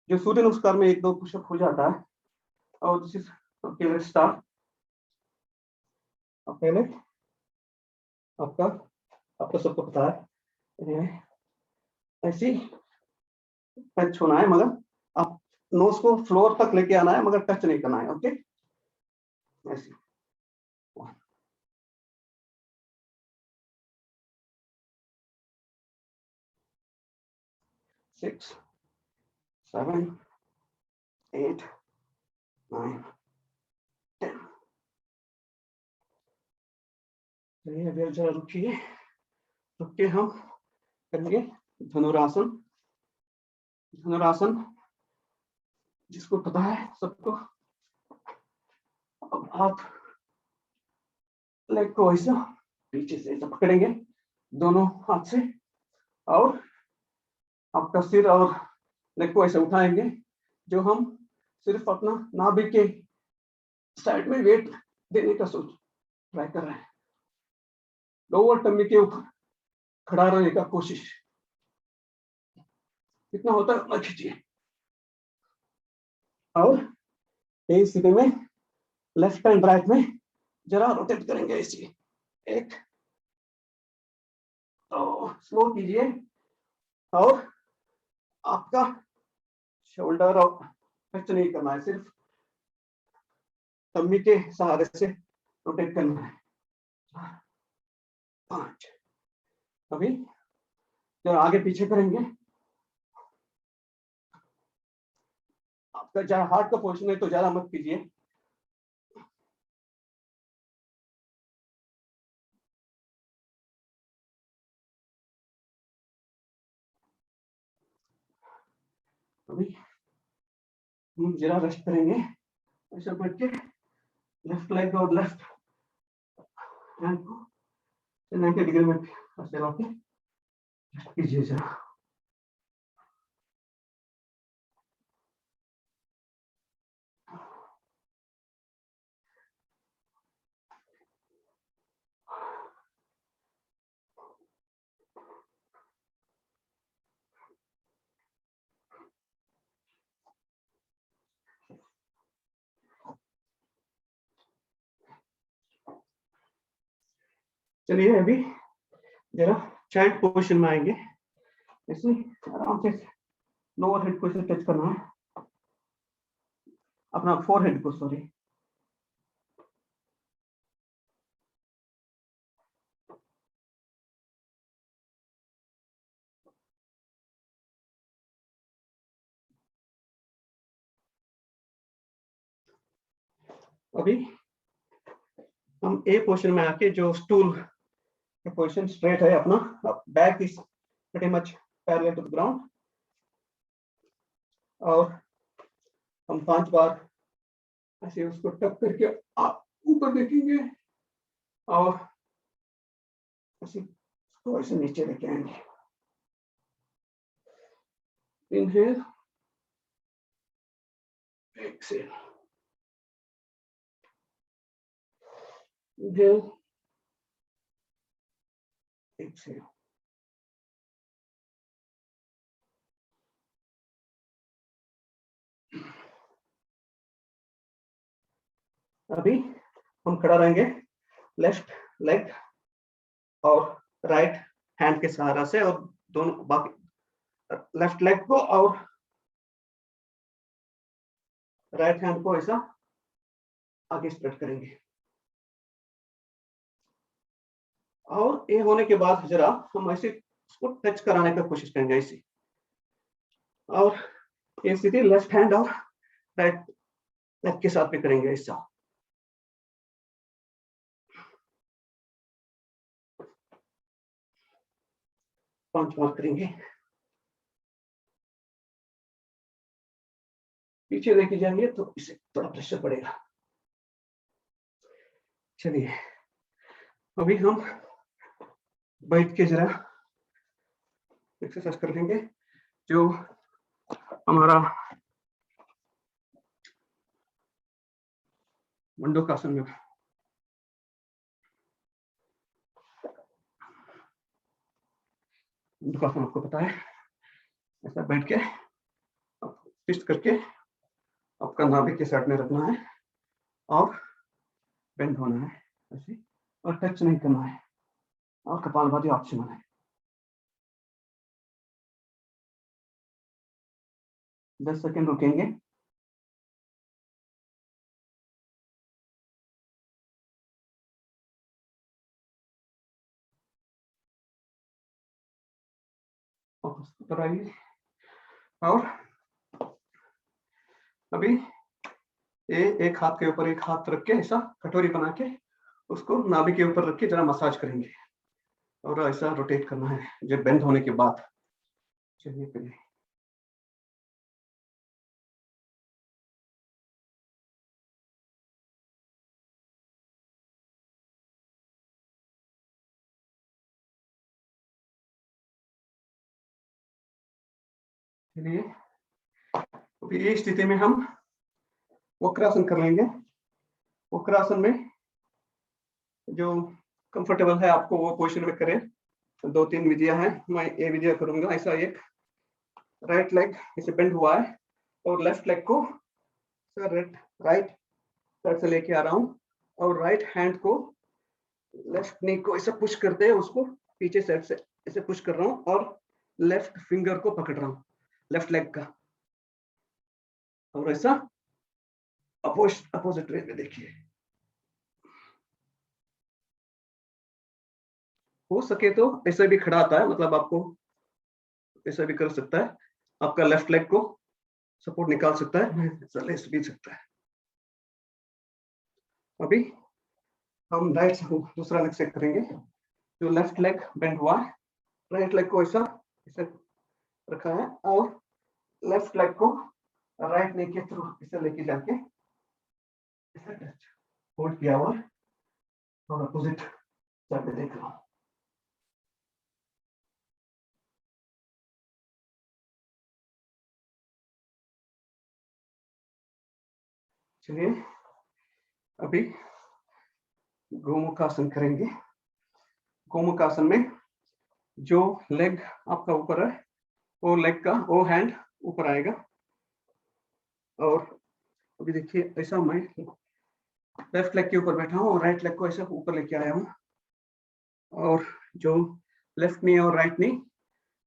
जो सूर्य नमस्कार में 1-2 पुशअप हो जाता है। और this is okay, let's start. पहले आपका सबको पता है, ऐसी टच होना है, मगर आप नोज को फ्लोर तक लेके आना है, मगर टच नहीं करना है। ओके, ऐसे 6 7 8 9 10। चलिए अभी जरा रुकिए, रुक के हम करेंगे धनुरासन। धनुरासन जिसको पता है सबको, अब हाथ लेग को ऐसा पीछे से ऐसा पकड़ेंगे दोनों हाथ से, और आपका सिर और लेग को ऐसे उठाएंगे। जो हम सिर्फ अपना नाभि के साइड में वेट देने का सोच ट्राई कर रहे हैं। लोअर टमी के ऊपर खड़ा रहने का कोशिश, कितना होता है उतना खींचिए। और यही स्थिति में लेफ्ट एंड राइट में जरा रोटेट करेंगे ऐसे। एक तो स्लो कीजिए, और आपका शोल्डर और टच नहीं करना है, सिर्फ टम्मी के सहारे से रोटेट करना है। 5। अभी जरा आगे पीछे करेंगे। आपका जरा हार्ट का पोर्शन है तो ज्यादा मत कीजिए। अभी हम जरा रेस्ट करेंगे, ऐसा बैठ के लेफ्ट लेग और लेफ्ट हैंड को 90 डिग्री में ऐसे रख के कीजिए जरा। चलिए अभी जरा चाइल्ड पोजीशन में आएंगे। इसमें आराम से लोअर हेड को इसे टच करना है, अपना फोरहेड को, सॉरी। अभी हम ए पोजीशन में आके, जो स्टूल पोजीशन स्ट्रेट है अपना, back is pretty much parallel to the ground, और हम 5 बार ऐसे उसको टक करके आप ऊपर देखेंगे, और ऐसे उसको ऐसे नीचे लेके आएंगे। Inhale, exhale, inhale, exhale. अभी हम खड़ा रहेंगे लेफ्ट लेग और राइट हैंड के सहारा से, और दोनों बाकी लेफ्ट लेग को और राइट हैंड को ऐसा आगे स्प्रेड करेंगे। और ये होने के बाद जरा हम ऐसे उसको टच कराने का कोशिश करेंगे ऐसे, और ये स्थिति लेफ्ट हैंड और राइट लेग के साथ भी करेंगे ऐसा। 5 बार करेंगे। पीछे लेके जाएंगे तो इसे थोड़ा प्रेशर पड़ेगा। चलिए अभी हम बैठ के जरा एक्सरसाइज कर लेंगे जो हमारा मंडूकासन में। मंडूकासन आपको पता है, ऐसा बैठ के ट्विस्ट करके आपका नाभि के साइड में रखना है और बेंड होना है ऐसे, और टच नहीं करना है, और कपालभाति ऑप्शनल है। 10 सेकंड रुकेंगे। ऊपर आइए, और अभी ये एक हाथ के ऊपर एक हाथ रख के ऐसा कटोरी बना के उसको नाभि के ऊपर रख के जरा मसाज करेंगे, और ऐसा रोटेट करना है जब बेंड होने के बाद। चलिए पहले चलिए अभी ये स्थिति में हम वक्रासन कर लेंगे। वक्रासन में जो कंफर्टेबल है आपको वो पोजीशन में करें। 2-3 विधियां हैं, मैं ये विधियां करूंगा। ऐसा एक राइट लेग इसे बेंड हुआ है और लेफ्ट लेग को राइट साइड से लेके आ रहा हूँ, और राइट हैंड को लेफ्ट नी को ऐसा पुश करते हैं, उसको पीछे साइड से ऐसे पुश कर रहा हूँ, और लेफ्ट फिंगर को पकड़ रहा हूँ लेफ्ट लेग का, और ऐसा अपोजिट वे में देखिए। हो सके तो ऐसे भी खड़ा आता है, मतलब आपको ऐसा भी कर सकता है, आपका लेफ्ट लेग को सपोर्ट निकाल सकता है, ऐसा ले भी सकता है। अभी हम राइट से दूसरा लेग से करेंगे। जो लेफ्ट लेग बेंड हुआ है, राइट लेग को ऐसा ऐसे रखा है, और लेफ्ट लेग को राइट नी के थ्रू इसे लेके जाके ऐसे टच होल्ड किया हुआ है, और अपोजिट साइड में देख रहा हूँ। चलिए अभी गोमुखासन करेंगे। गोमुखासन में जो लेग आपका ऊपर है, वो लेग का वो हैंड ऊपर आएगा, और अभी देखिए ऐसा मैं लेफ्ट लेग के ऊपर बैठा हूँ और राइट लेग को ऐसे ऊपर लेके आया हूँ, और जो लेफ्ट नी और राइट नी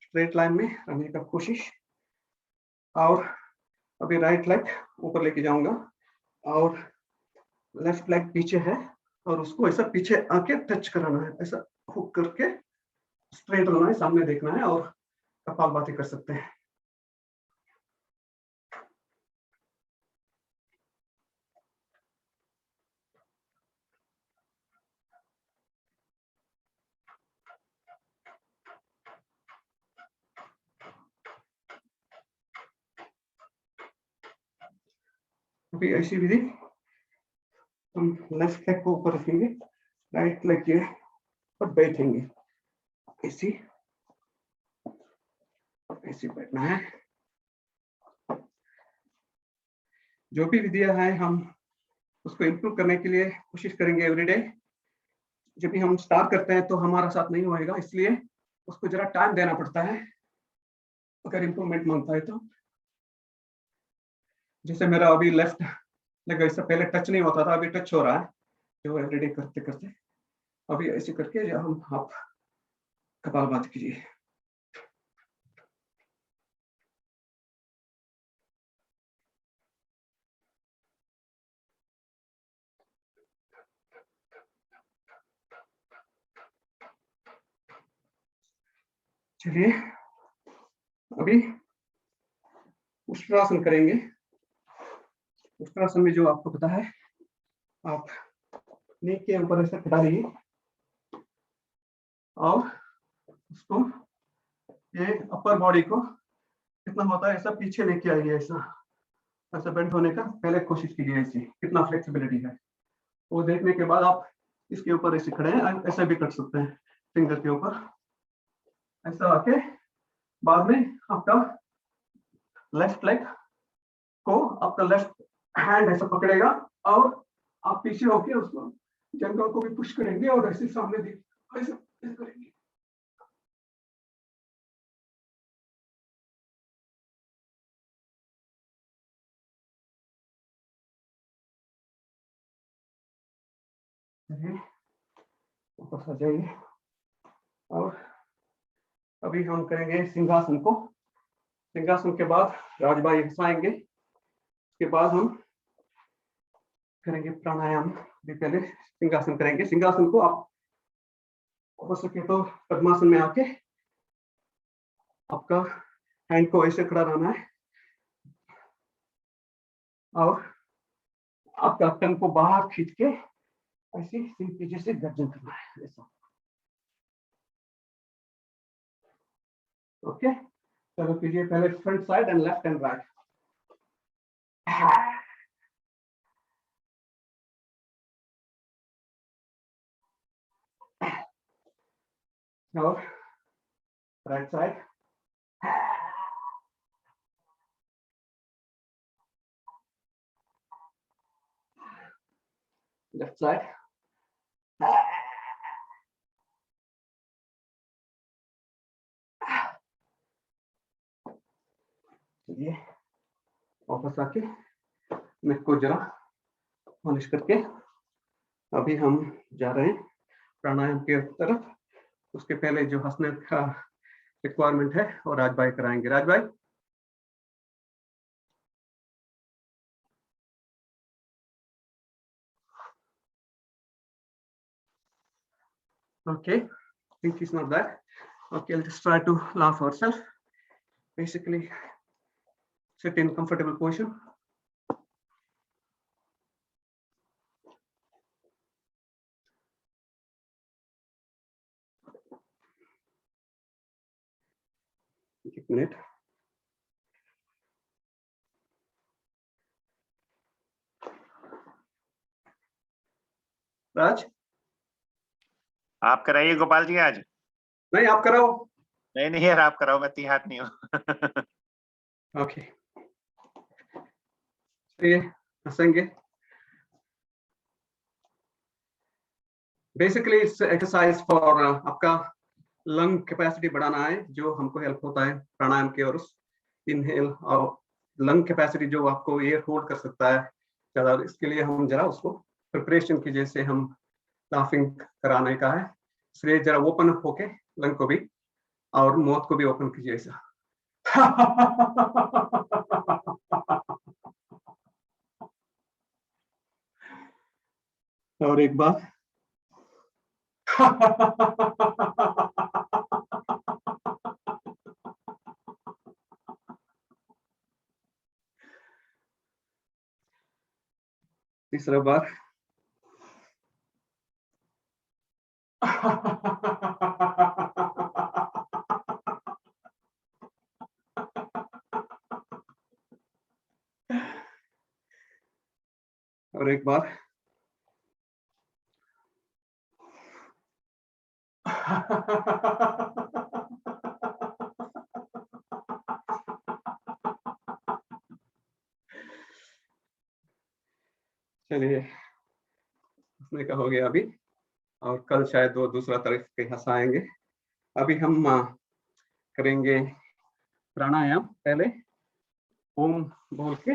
स्ट्रेट लाइन में रहने का कोशिश, और अभी राइट लेग ऊपर लेके जाऊंगा, और लेफ्ट लेग पीछे है, और उसको ऐसा पीछे आके टच कराना है, ऐसा हुक करके स्ट्रेट रहना है, सामने देखना है, और कपालभाति कर सकते हैं। अभी ऐसी विधि हम लेफ्ट लेग को ऊपर रखेंगे, राइट लेग के ऊपर बैठेंगे, ऐसी ऐसी बैठना है। जो भी विधियां हैं हम उसको इम्प्रूव करने के लिए कोशिश करेंगे एवरीडे। जब भी हम स्टार्ट करते हैं तो हमारा साथ नहीं होएगा, इसलिए उसको जरा टाइम देना पड़ता है अगर इम्प्रूवमेंट मांगता है तो। जैसे मेरा अभी लेफ्ट लगा इससे पहले टच नहीं होता था, अभी टच हो रहा है जो एवरीडे करते करते। अभी ऐसे करके हम आप कपालभाति कीजिए। चलिए अभी उष्ट्रासन करेंगे। उष्ट्रासन में जो आपको पता है, आप नी के ऊपर ऐसे खड़ा रहिए और उसको ये अपर बॉडी को कितना होता है ऐसा पीछे लेके आइए, ऐसा बेंड होने का पहले कोशिश कीजिए, ऐसे कितना फ्लेक्सिबिलिटी है वो देखने के बाद आप इसके ऊपर ऐसे खड़े हैं, ऐसे भी कर सकते हैं फिंगर के ऊपर ऐसा आके। बाद में आपका लेफ्ट लेग को आपका लेफ्ट हैंड ऐसा पकड़ेगा और आप पीछे होके उसको जंगल को भी पुश करेंगे और ऐसे सामने देख ऐसे करेंगे। वापस आ जाइए और अभी हम करेंगे सिंहासन को। सिंहासन के बाद राजबाई हंसाएंगे, उसके बाद हम करेंगे प्राणायाम। भी पहले सिंहासन करेंगे। सिंहासन को आप हो सके तो पद्मासन में आके आपका हैंड को ऐसे खड़ा रहना है और आपका टंग को बाहर खींच के ऐसे सिंह के जैसे गर्जन करना है ऐसा। ओके, चलो कीजिए पहले front side and left and right. और राइट साइड, लेफ्ट साइड, चलिए वापस आके नेक को जरा पॉलिश करके अभी हम जा रहे हैं प्राणायाम की तरफ। उसके पहले जो हंसने का रिक्वायरमेंट है और राजभाई कराएंगे। Rajbhai okay, think it's not that. Okay, I'll just try to laugh ourselves. Basically sit in comfortable position. एक मिनट। राज आप कराइए गोपाल जी आज। नहीं आप कराओ। नहीं नहीं यार आप कराओ, मैं 3 हाथ नहीं हूँ। ओके चलिए हंसेंगे। बेसिकली इट्स एक्सरसाइज फॉर आपका लंग कैपेसिटी बढ़ाना है, जो हमको हेल्प होता है प्राणायाम के। और उस इनहेल और लंग कैपेसिटी जो आपको एयर होल्ड कर सकता है ज्यादा, इसके लिए हम जरा उसको प्रिपरेशन की जैसे हम लाफिंग कराने का है, इसलिए जरा ओपन अप होके लंग को भी और मौत को भी ओपन कीजिए ऐसा। और एक बार तीसरा बार। और एक बार। चलिए उसने का हो गया अभी, और कल शायद वो दूसरा तरफ के हंसाएंगे। अभी हम करेंगे प्राणायाम। पहले ओम बोल के,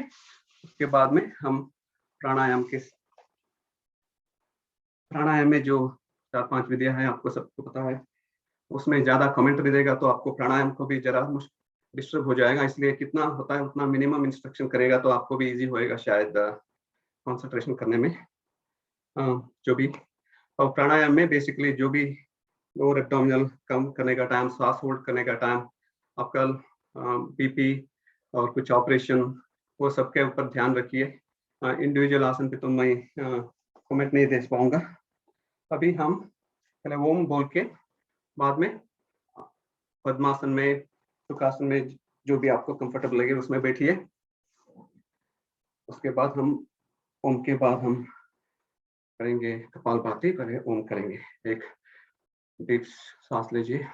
उसके बाद में हम प्राणायाम में जो 4-5 विधियां हैं आपको सबको पता है। उसमें ज़्यादा कमेंट्री देगा तो आपको प्राणायाम को भी ज़रा डिस्टर्ब हो जाएगा, इसलिए कितना होता है उतना मिनिमम इंस्ट्रक्शन करेगा तो आपको भी ईज़ी होएगा शायद कंसंट्रेशन करने में। जो भी और प्राणायाम में बेसिकली जो भी लोअर एब्डोमिनल कम करने का टाइम, सांस होल्ड करने का टाइम, आपका बीपी और कुछ ऑपरेशन, वो सबके ऊपर ध्यान रखिए। इंडिविजुअल आसन पे तो मैं कमेंट नहीं दे पाऊंगा। अभी हम पहले ओम बोल के बाद में पद्मासन में, सुखासन में, जो भी आपको कंफर्टेबल लगे उसमें बैठिए। उसके बाद हम ओम के बाद हम करेंगे कपालभाति, पहले ओम करेंगे। एक डीप सांस लीजिए।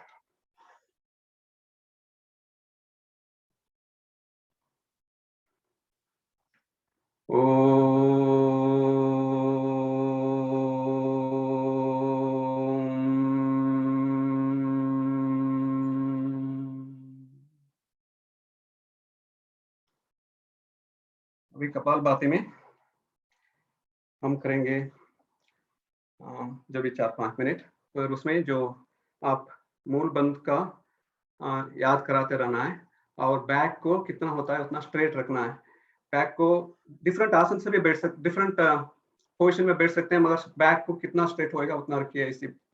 अभी कपालभाति में हम करेंगे जब भी 4-5 मिनट, और उसमें जो आप मूल बंध का याद कराते रहना है और बैक को कितना होता है उतना स्ट्रेट रखना है। बैक को डिफरेंट आसन से भी बैठ सकते, डिफरेंट पोजिशन में बैठ सकते हैं, मगर बैक को कितना स्ट्रेट होएगा उतना रखिए।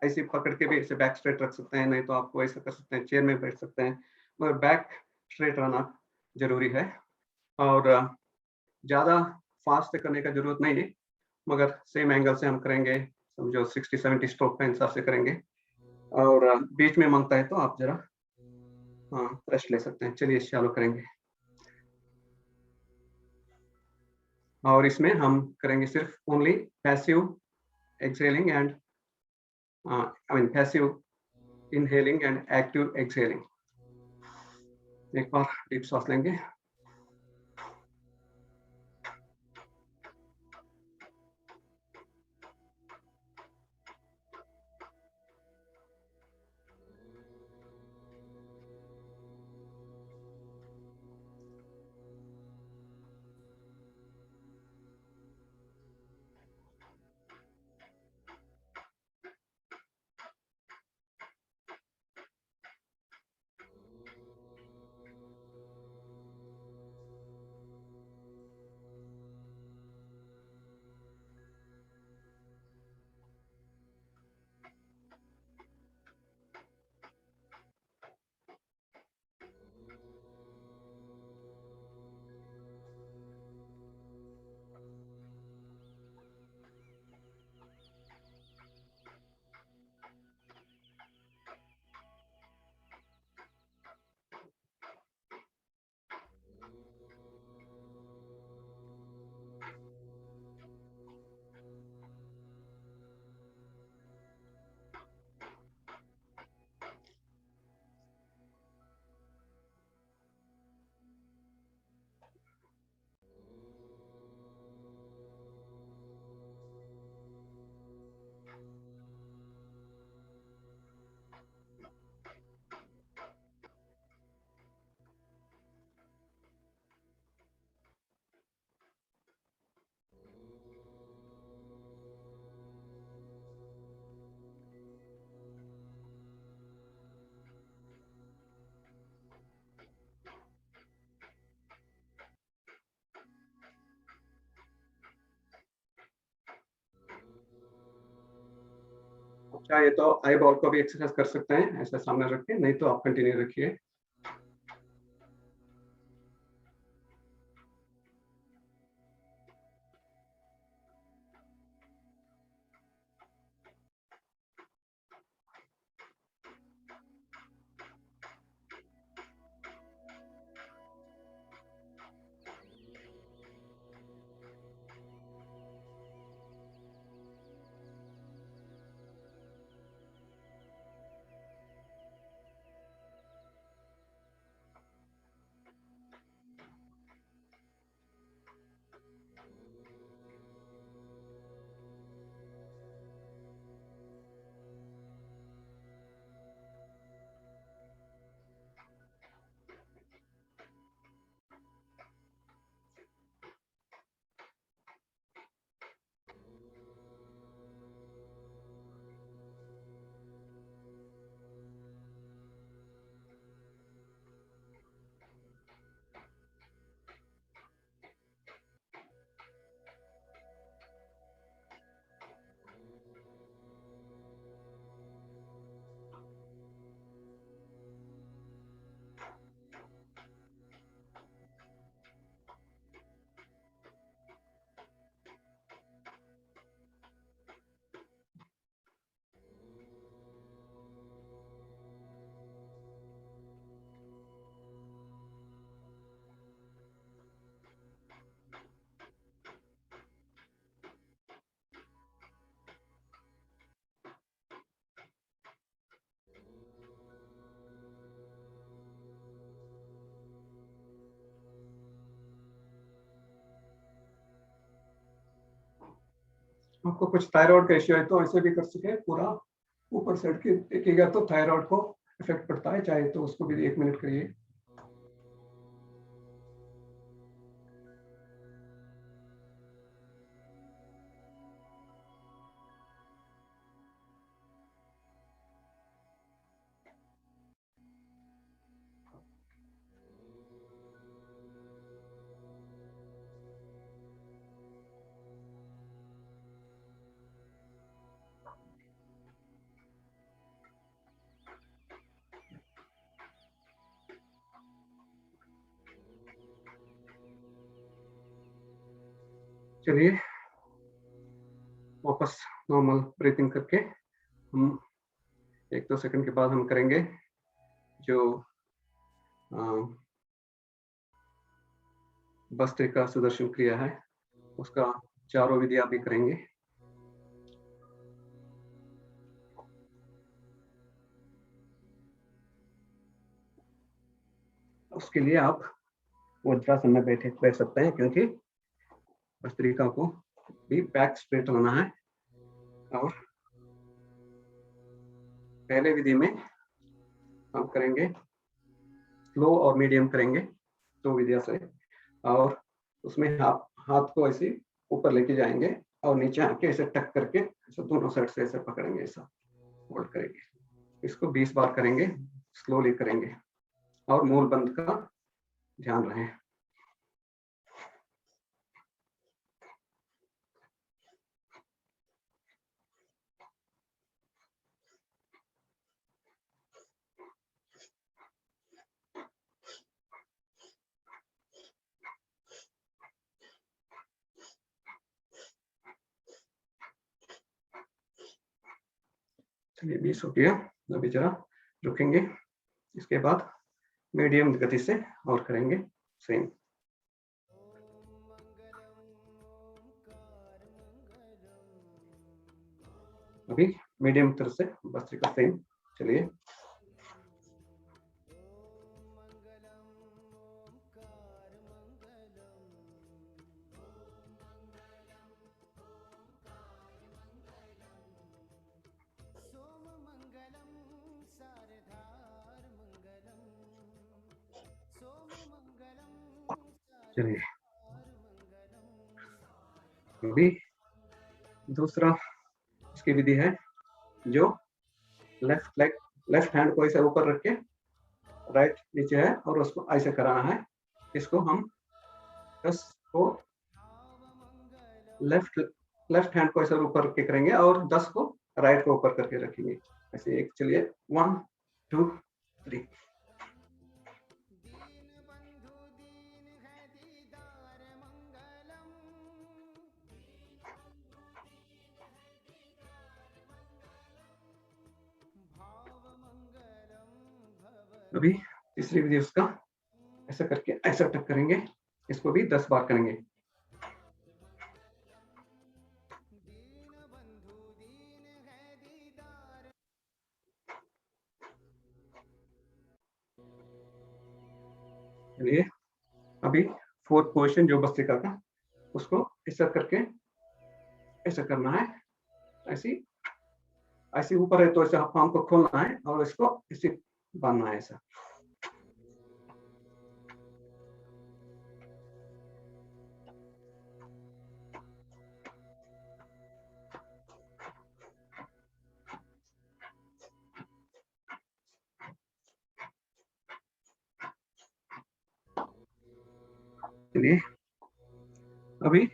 ऐसे पकड़ के भी ऐसे बैक स्ट्रेट रख सकते हैं, नहीं तो आपको ऐसा कर सकते हैं, चेयर में बैठ सकते हैं, मगर बैक स्ट्रेट रहना जरूरी है। और ज़्यादा फास्ट करने का जरूरत नहीं है, मगर सेम एंगल से हम करेंगे, समझो 60-70 स्ट्रोक के हिसाब से करेंगे। और बीच में मांगता है तो आप जरा रेस्ट ले सकते हैं। चलिए चालू करेंगे। और इसमें हम करेंगे सिर्फ only passive exhaling and I mean passive inhaling and active exhaling. एक बार डीप सांस लेंगे। चाहे तो आई बॉल को भी एक्सरसाइज कर सकते हैं ऐसे सामने रख के, नहीं तो आप कंटिन्यू रखिए। आपको कुछ थायराइड का इश्यू है तो ऐसे भी कर सके, पूरा ऊपर साइड की देखिएगा तो थायराइड को इफेक्ट पड़ता है, चाहे तो उसको भी 1 मिनट करिए। चलिए वापस नॉर्मल ब्रीथिंग करके हम 1-2 सेकंड के बाद हम करेंगे जो भस्त्रिका सुदर्शन क्रिया है, उसका चारों विधियां भी करेंगे। उसके लिए आप वज्रासन में बैठ सकते हैं, क्योंकि भस्त्रिका को भी बैक स्ट्रेट होना है। और पहले विधि में हम करेंगे स्लो और मीडियम करेंगे 2 विधियों से, और उसमें हाथ को ऐसे ऊपर लेके जाएंगे और नीचे आके ऐसे टक करके ऐसे दोनों साइड से ऐसे पकड़ेंगे, ऐसा होल्ड करेंगे। इसको 20 बार करेंगे, स्लोली करेंगे और मूल बंद का ध्यान रहे। चलिए 20 हो गया, अभी जरा रुकेंगे, इसके बाद मीडियम गति से और करेंगे सेम। अभी मीडियम तरह से भस्त्रिका सेम। चलिए चलिए अभी दूसरा इसकी विधि है जो लेफ्ट हैंड को ऐसे ऊपर रख के राइट नीचे है और उसको ऐसे कराना है। इसको हम 10 को लेफ्ट हैंड को ऐसे ऊपर करके करेंगे और 10 को राइट को ऊपर करके रखेंगे ऐसे। एक चलिए 1 2 3। अभी तीसरी विधि उसका ऐसा करके ऐसा टक करेंगे, इसको भी 10 बार करेंगे। चलिए अभी फोर्थ पोजीशन जो भस्त्रिका का, उसको ऐसा करके ऐसा करना है, ऐसी ऐसे ऊपर है तो ऐसे पाम को खोलना है और इसको इसे बांधना है ऐसा। चलिए अभी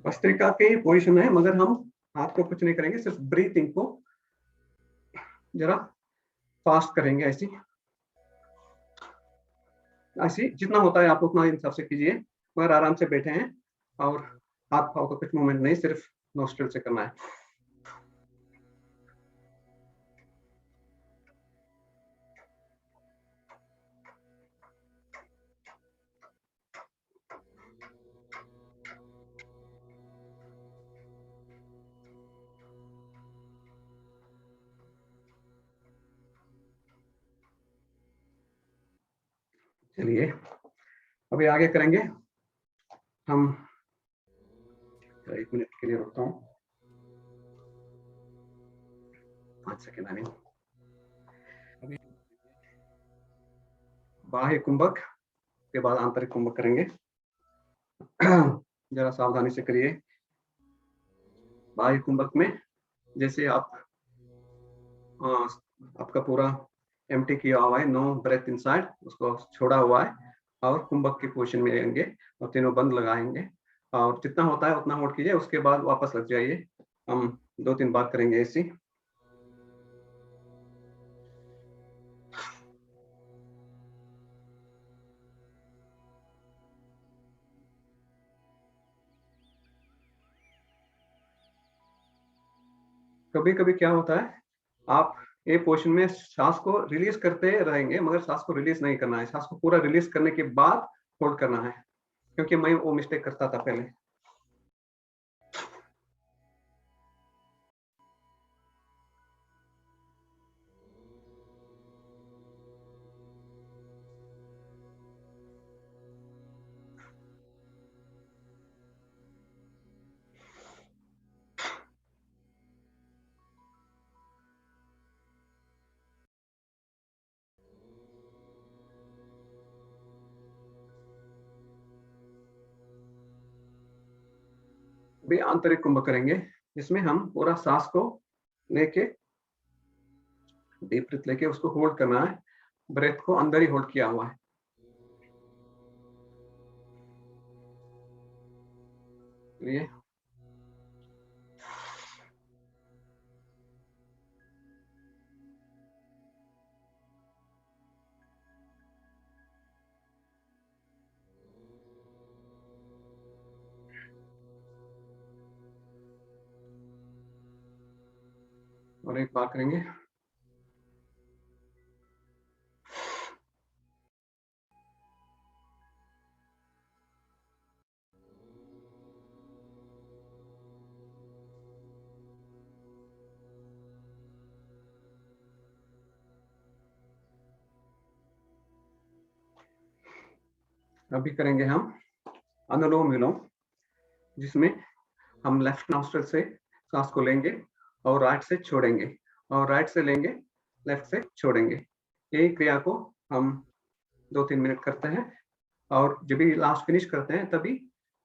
भस्त्रिका के पोजीशन है, मगर हम हाथ को कुछ नहीं करेंगे, सिर्फ ब्रीथिंग को जरा फास्ट करेंगे। ऐसी ऐसी जितना होता है आप उतना हिसाब से कीजिए, मगर आराम से बैठे हैं और हाथ पाँव का कुछ मूवमेंट नहीं, सिर्फ नोस्ट्रिल से करना है। चलिए अभी आगे करेंगे हम 1 मिनट के लिए रुकता हूँ, 5 सेकेंड। अभी बाह्य कुंभक के बाद आंतरिक कुंभक करेंगे। जरा सावधानी से करिए। बाह्य कुंभक में जैसे आप आपका पूरा एम्प्टी किया हुआ है, नो ब्रेथ इनसाइड, उसको छोड़ा हुआ है और कुंभक की पोजीशन में रहेंगे और तीनों बंद लगाएंगे और जितना होता है उतना होल्ड कीजिए, उसके बाद वापस लग जाइए। हम 2-3 बार करेंगे ऐसी। कभी कभी क्या होता है, आप ये पोजीशन में सांस को रिलीज करते रहेंगे, मगर सांस को रिलीज नहीं करना है, सांस को पूरा रिलीज करने के बाद होल्ड करना है, क्योंकि मैं वो मिस्टेक करता था पहले। भी आंतरिक कुंभ करेंगे, जिसमें हम पूरा सांस को लेके डीप ब्रीथ लेके उसको होल्ड करना है, ब्रेथ को अंदर ही होल्ड किया हुआ है। ये और एक बार करेंगे। अभी करेंगे हम अनुलोम विलोम, जिसमें हम लेफ्ट नॉस्ट्रिल से सांस को लेंगे और राइट से छोड़ेंगे और राइट से लेंगे, लेफ्ट से छोड़ेंगे। यही क्रिया को हम 2-3 मिनट करते हैं और जब भी लास्ट फिनिश करते हैं तभी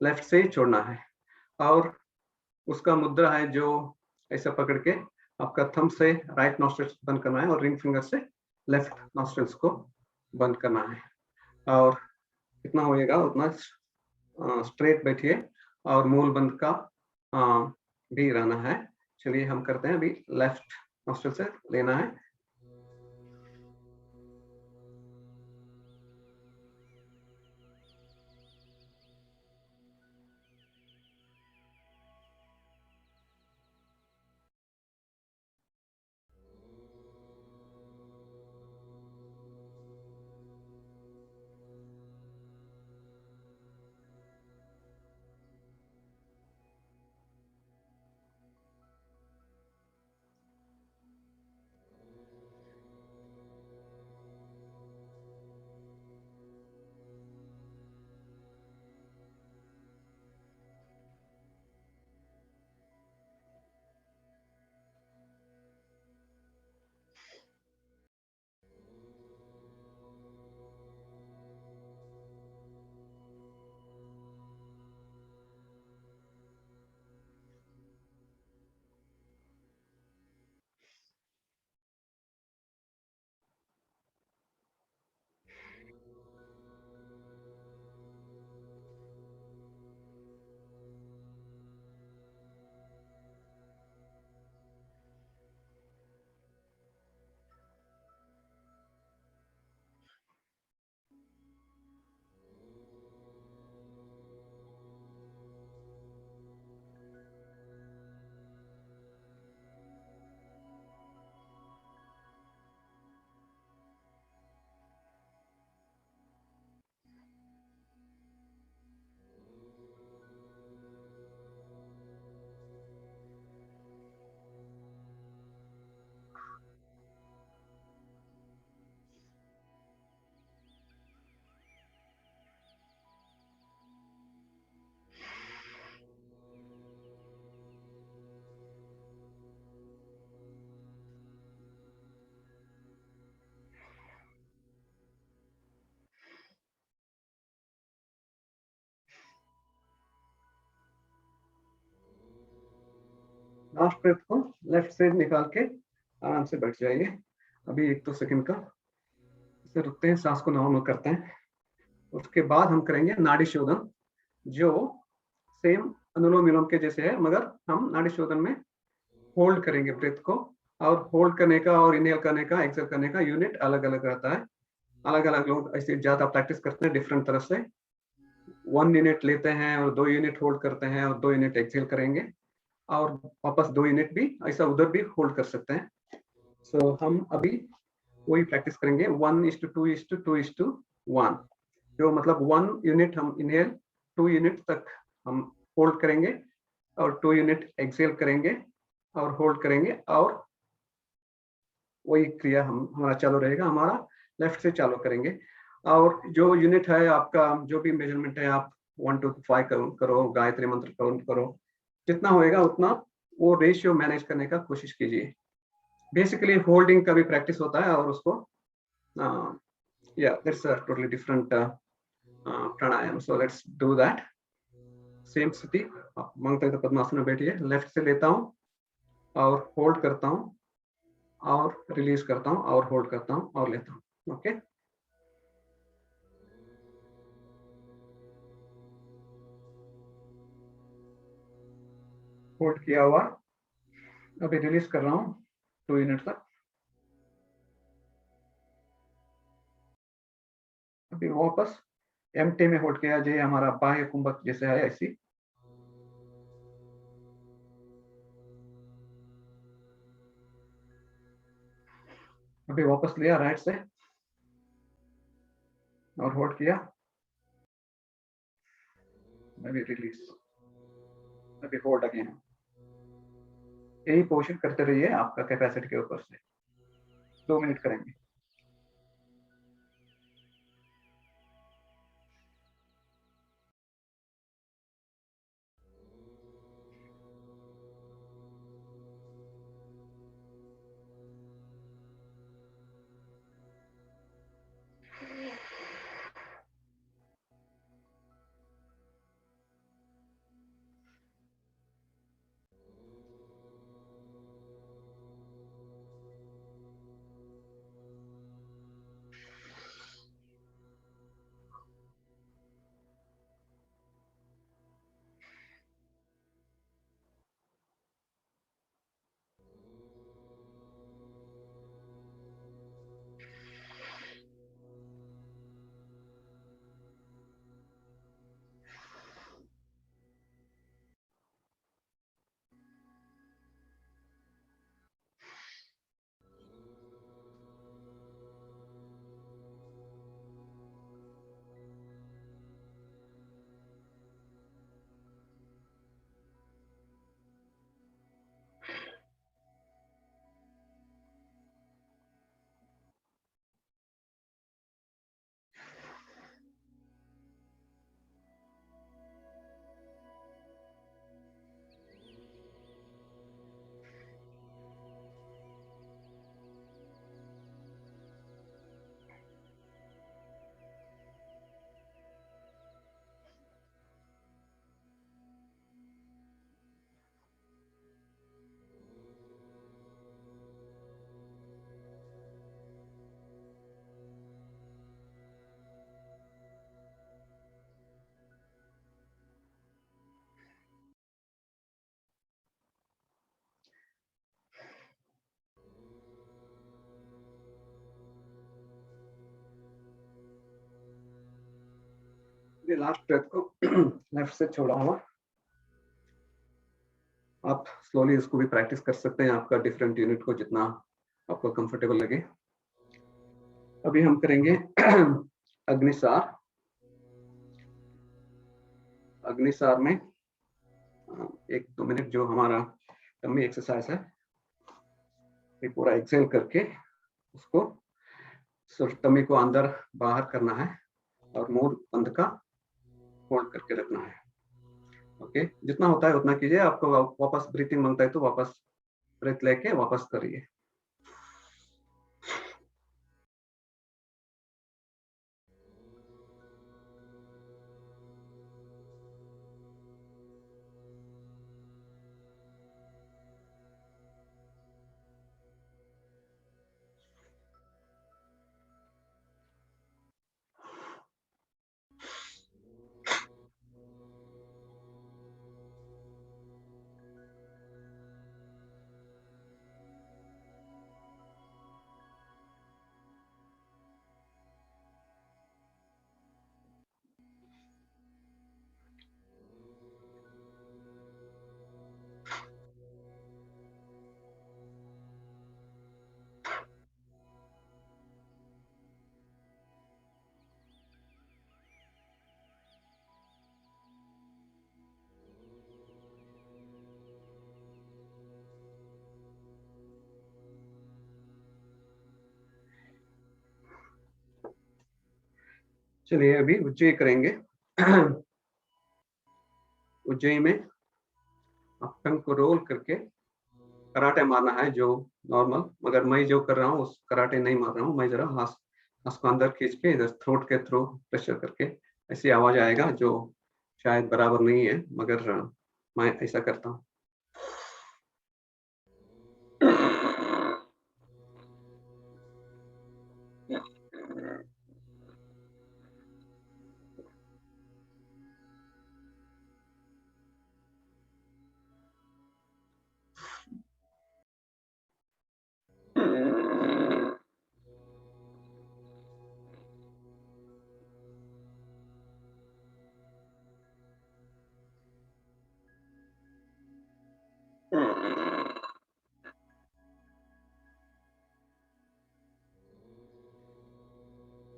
लेफ्ट से ही छोड़ना है और उसका मुद्रा है जो ऐसा पकड़ के आपका थंब से राइट नॉस्ट्रिल्स बंद करना है और रिंग फिंगर से लेफ्ट नॉस्ट्रिल्स को बंद करना है और कितना होएगा उतना स्ट्रेट बैठिए और मूल बंद का भी रहना है। चलिए हम करते हैं। अभी लेफ्ट नॉस्ट्रिल से लेना है, लास्ट ब्रेथ को लेफ्ट से निकाल के आराम से बैठ जाइए। अभी 1-2 सेकंड का इसे रुकते हैं, सांस को नॉर्मल करते हैं। उसके बाद हम करेंगे नाड़ी शोधन, जो सेम अनुलोम विलोम के जैसे है, मगर हम नाड़ी शोधन में होल्ड करेंगे ब्रेथ को, और होल्ड करने का और इनहेल करने का, एक्सहेल करने का यूनिट अलग अलग रहता है। अलग अलग लोग ऐसे ज्यादा प्रैक्टिस करते हैं डिफरेंट तरह से। 1 यूनिट लेते हैं और 2 यूनिट होल्ड करते हैं और 2 यूनिट एक्सहेल करेंगे, और वापस 2 यूनिट भी ऐसा उधर भी होल्ड कर सकते हैं। सो हम अभी वही प्रैक्टिस करेंगे 1:2:2:1, जो मतलब 1 यूनिट हम इनहेल, 2 यूनिट तक हम होल्ड करेंगे और 2 यूनिट एक्सहेल करेंगे और होल्ड करेंगे, और वही क्रिया हमारा चालू रहेगा। हमारा लेफ्ट से चालू करेंगे, और जो यूनिट है आपका, जो भी मेजरमेंट है, आप 1 to 5 करो, गायत्री मंत्र काउंट करो, जितना होएगा उतना वो रेशियो मैनेज करने का कोशिश कीजिए। बेसिकली होल्डिंग का भी प्रैक्टिस होता है, और उसको that's a totally different pranayama. So let's do that. Same स्थिति, आप मांगते हैं तो पद्मासन में बैठिए। लेफ्ट से लेता हूँ और होल्ड करता हूँ और रिलीज करता हूँ और होल्ड करता हूँ और लेता हूँ। ओके, होल्ड किया हुआ, अभी रिलीज कर रहा हूँ 2 यूनिट तक। अभी वापस एम्प्टी में होल्ड किया जाए, हमारा बाह्य कुंभक जैसे है ऐसी। अभी वापस लिया राइट से और होल्ड किया, अभी रिलीज, अभी होल्ड अगेन। यही पोजिशन करते रहिए आपका कैपेसिटी के ऊपर से। 2 मिनट करेंगे। ये लास्ट ब्रेथ को लेफ्ट से छोड़ा हुआ, आप स्लोली इसको भी प्रैक्टिस कर सकते हैं, आपका डिफरेंट यूनिट को जितना आपको कंफर्टेबल लगे। अभी हम करेंगे अग्निसार। अग्निसार में 1-2 मिनट जो हमारा टमी एक्सरसाइज है, ये पूरा एक्सेल करके उसको सिर्फ टमी को अंदर बाहर करना है और मुंह बंद का होल्ड करके रखना है। ओके, जितना होता है उतना कीजिए। आपको वापस ब्रीथिंग मांगता है तो वापस ब्रेथ लेके वापस करिए। चलिए अभी उज्जयी करेंगे। उज्जयी में आप टंग को रोल करके कराटे मारना है, जो नॉर्मल, मगर मैं जो कर रहा हूँ उस कराटे नहीं मार रहा हूँ। मैं जरा हाथ को अंदर खींच के इधर थ्रोट के थ्रू प्रेशर करके ऐसी आवाज आएगा जो शायद बराबर नहीं है, मगर मैं ऐसा करता हूँ।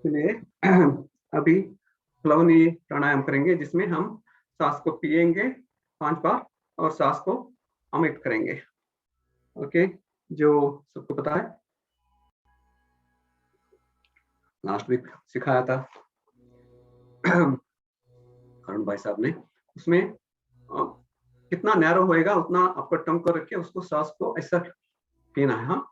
इसलिए अभी प्लवनी प्राणायाम करेंगे, जिसमें हम सांस को पिएंगे 5 बार और सांस को अमिट करेंगे। ओके, जो सबको पता है, लास्ट वीक सिखाया था अरुण भाई साहब ने। उसमें कितना नैरो होएगा उतना आपको टंग को रख के उसको सांस को ऐसा पीना है। हाँ,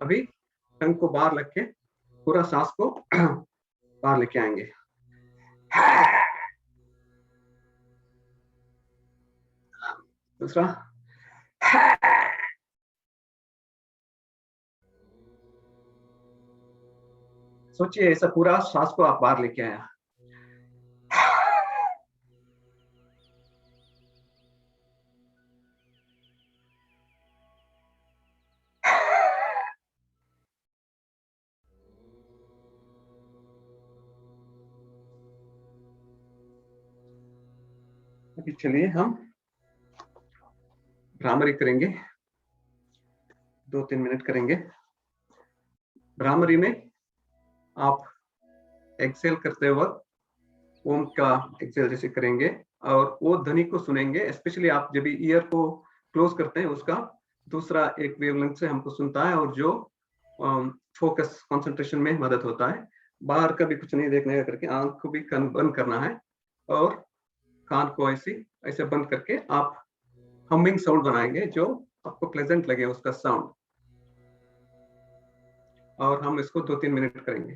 अभी टंग को बाहर रख के पूरा सांस को बाहर लेके आएंगे। दूसरा, सोचिए ऐसा पूरा सांस को आप बाहर लेके आया। अभी चलिए हम भ्रामरी करेंगे, 2-3 मिनट करेंगे। भ्रामरी में आप एक्सेल करते वक्त ओम का एक्सेल जैसे करेंगे और वो ध्वनि को सुनेंगे। स्पेशली आप जब ईयर को क्लोज करते हैं, उसका दूसरा एक वेवलेंथ से हमको सुनता है और जो फोकस कंसंट्रेशन में मदद होता है। बाहर का भी कुछ नहीं देखने का करके आंख को भी बंद करना है और कान को ऐसे बंद करके आप हमिंग साउंड बनाएंगे जो आपको प्लेजेंट लगे उसका साउंड, और हम इसको 2-3 मिनट करेंगे।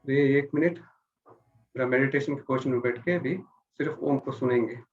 ये 1 मिनट मेडिटेशन के क्वेश्चन में बैठ के भी सिर्फ ओम को सुनेंगे।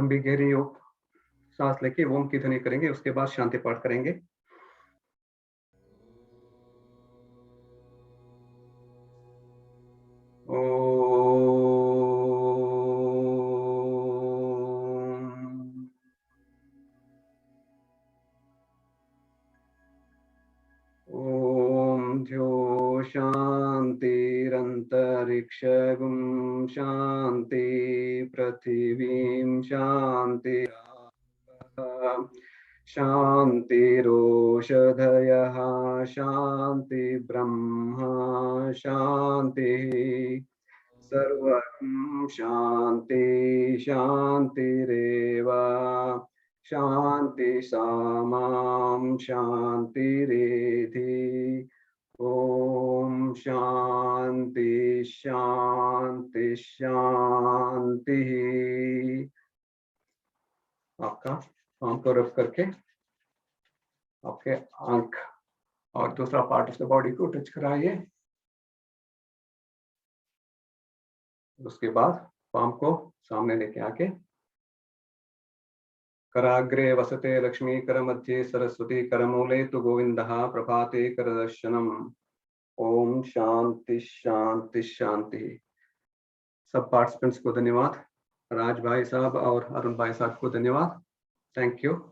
लंबी गहरी सांस लेके ओम की ध्वनि करेंगे, उसके बाद शांति पाठ करेंगे। ओम ध्यो शांतिरंतरिक्षगुं शांति पृथिवीं शांति शान्तिरोषधयः शान्ति ब्रह्म शान्तिः सर्वं शान्ति शान्तिरेव शान्ति सामां शान्तिरेधि। ओम शांति शांति शांति। आपका पाम को रब करके आपके आंख और दूसरा पार्ट ऑफ द बॉडी को टच कराइए। उसके बाद पाम को सामने लेके आके कराग्रे वसते लक्ष्मी कर मध्ये सरस्वती करमूले तु गोविंदः प्रभाते करदर्शनम। ओम शांति शांति शांति। सब पार्टिसिपेंट्स को धन्यवाद, राज भाई साहब और अरुण भाई साहब को धन्यवाद। Thank you.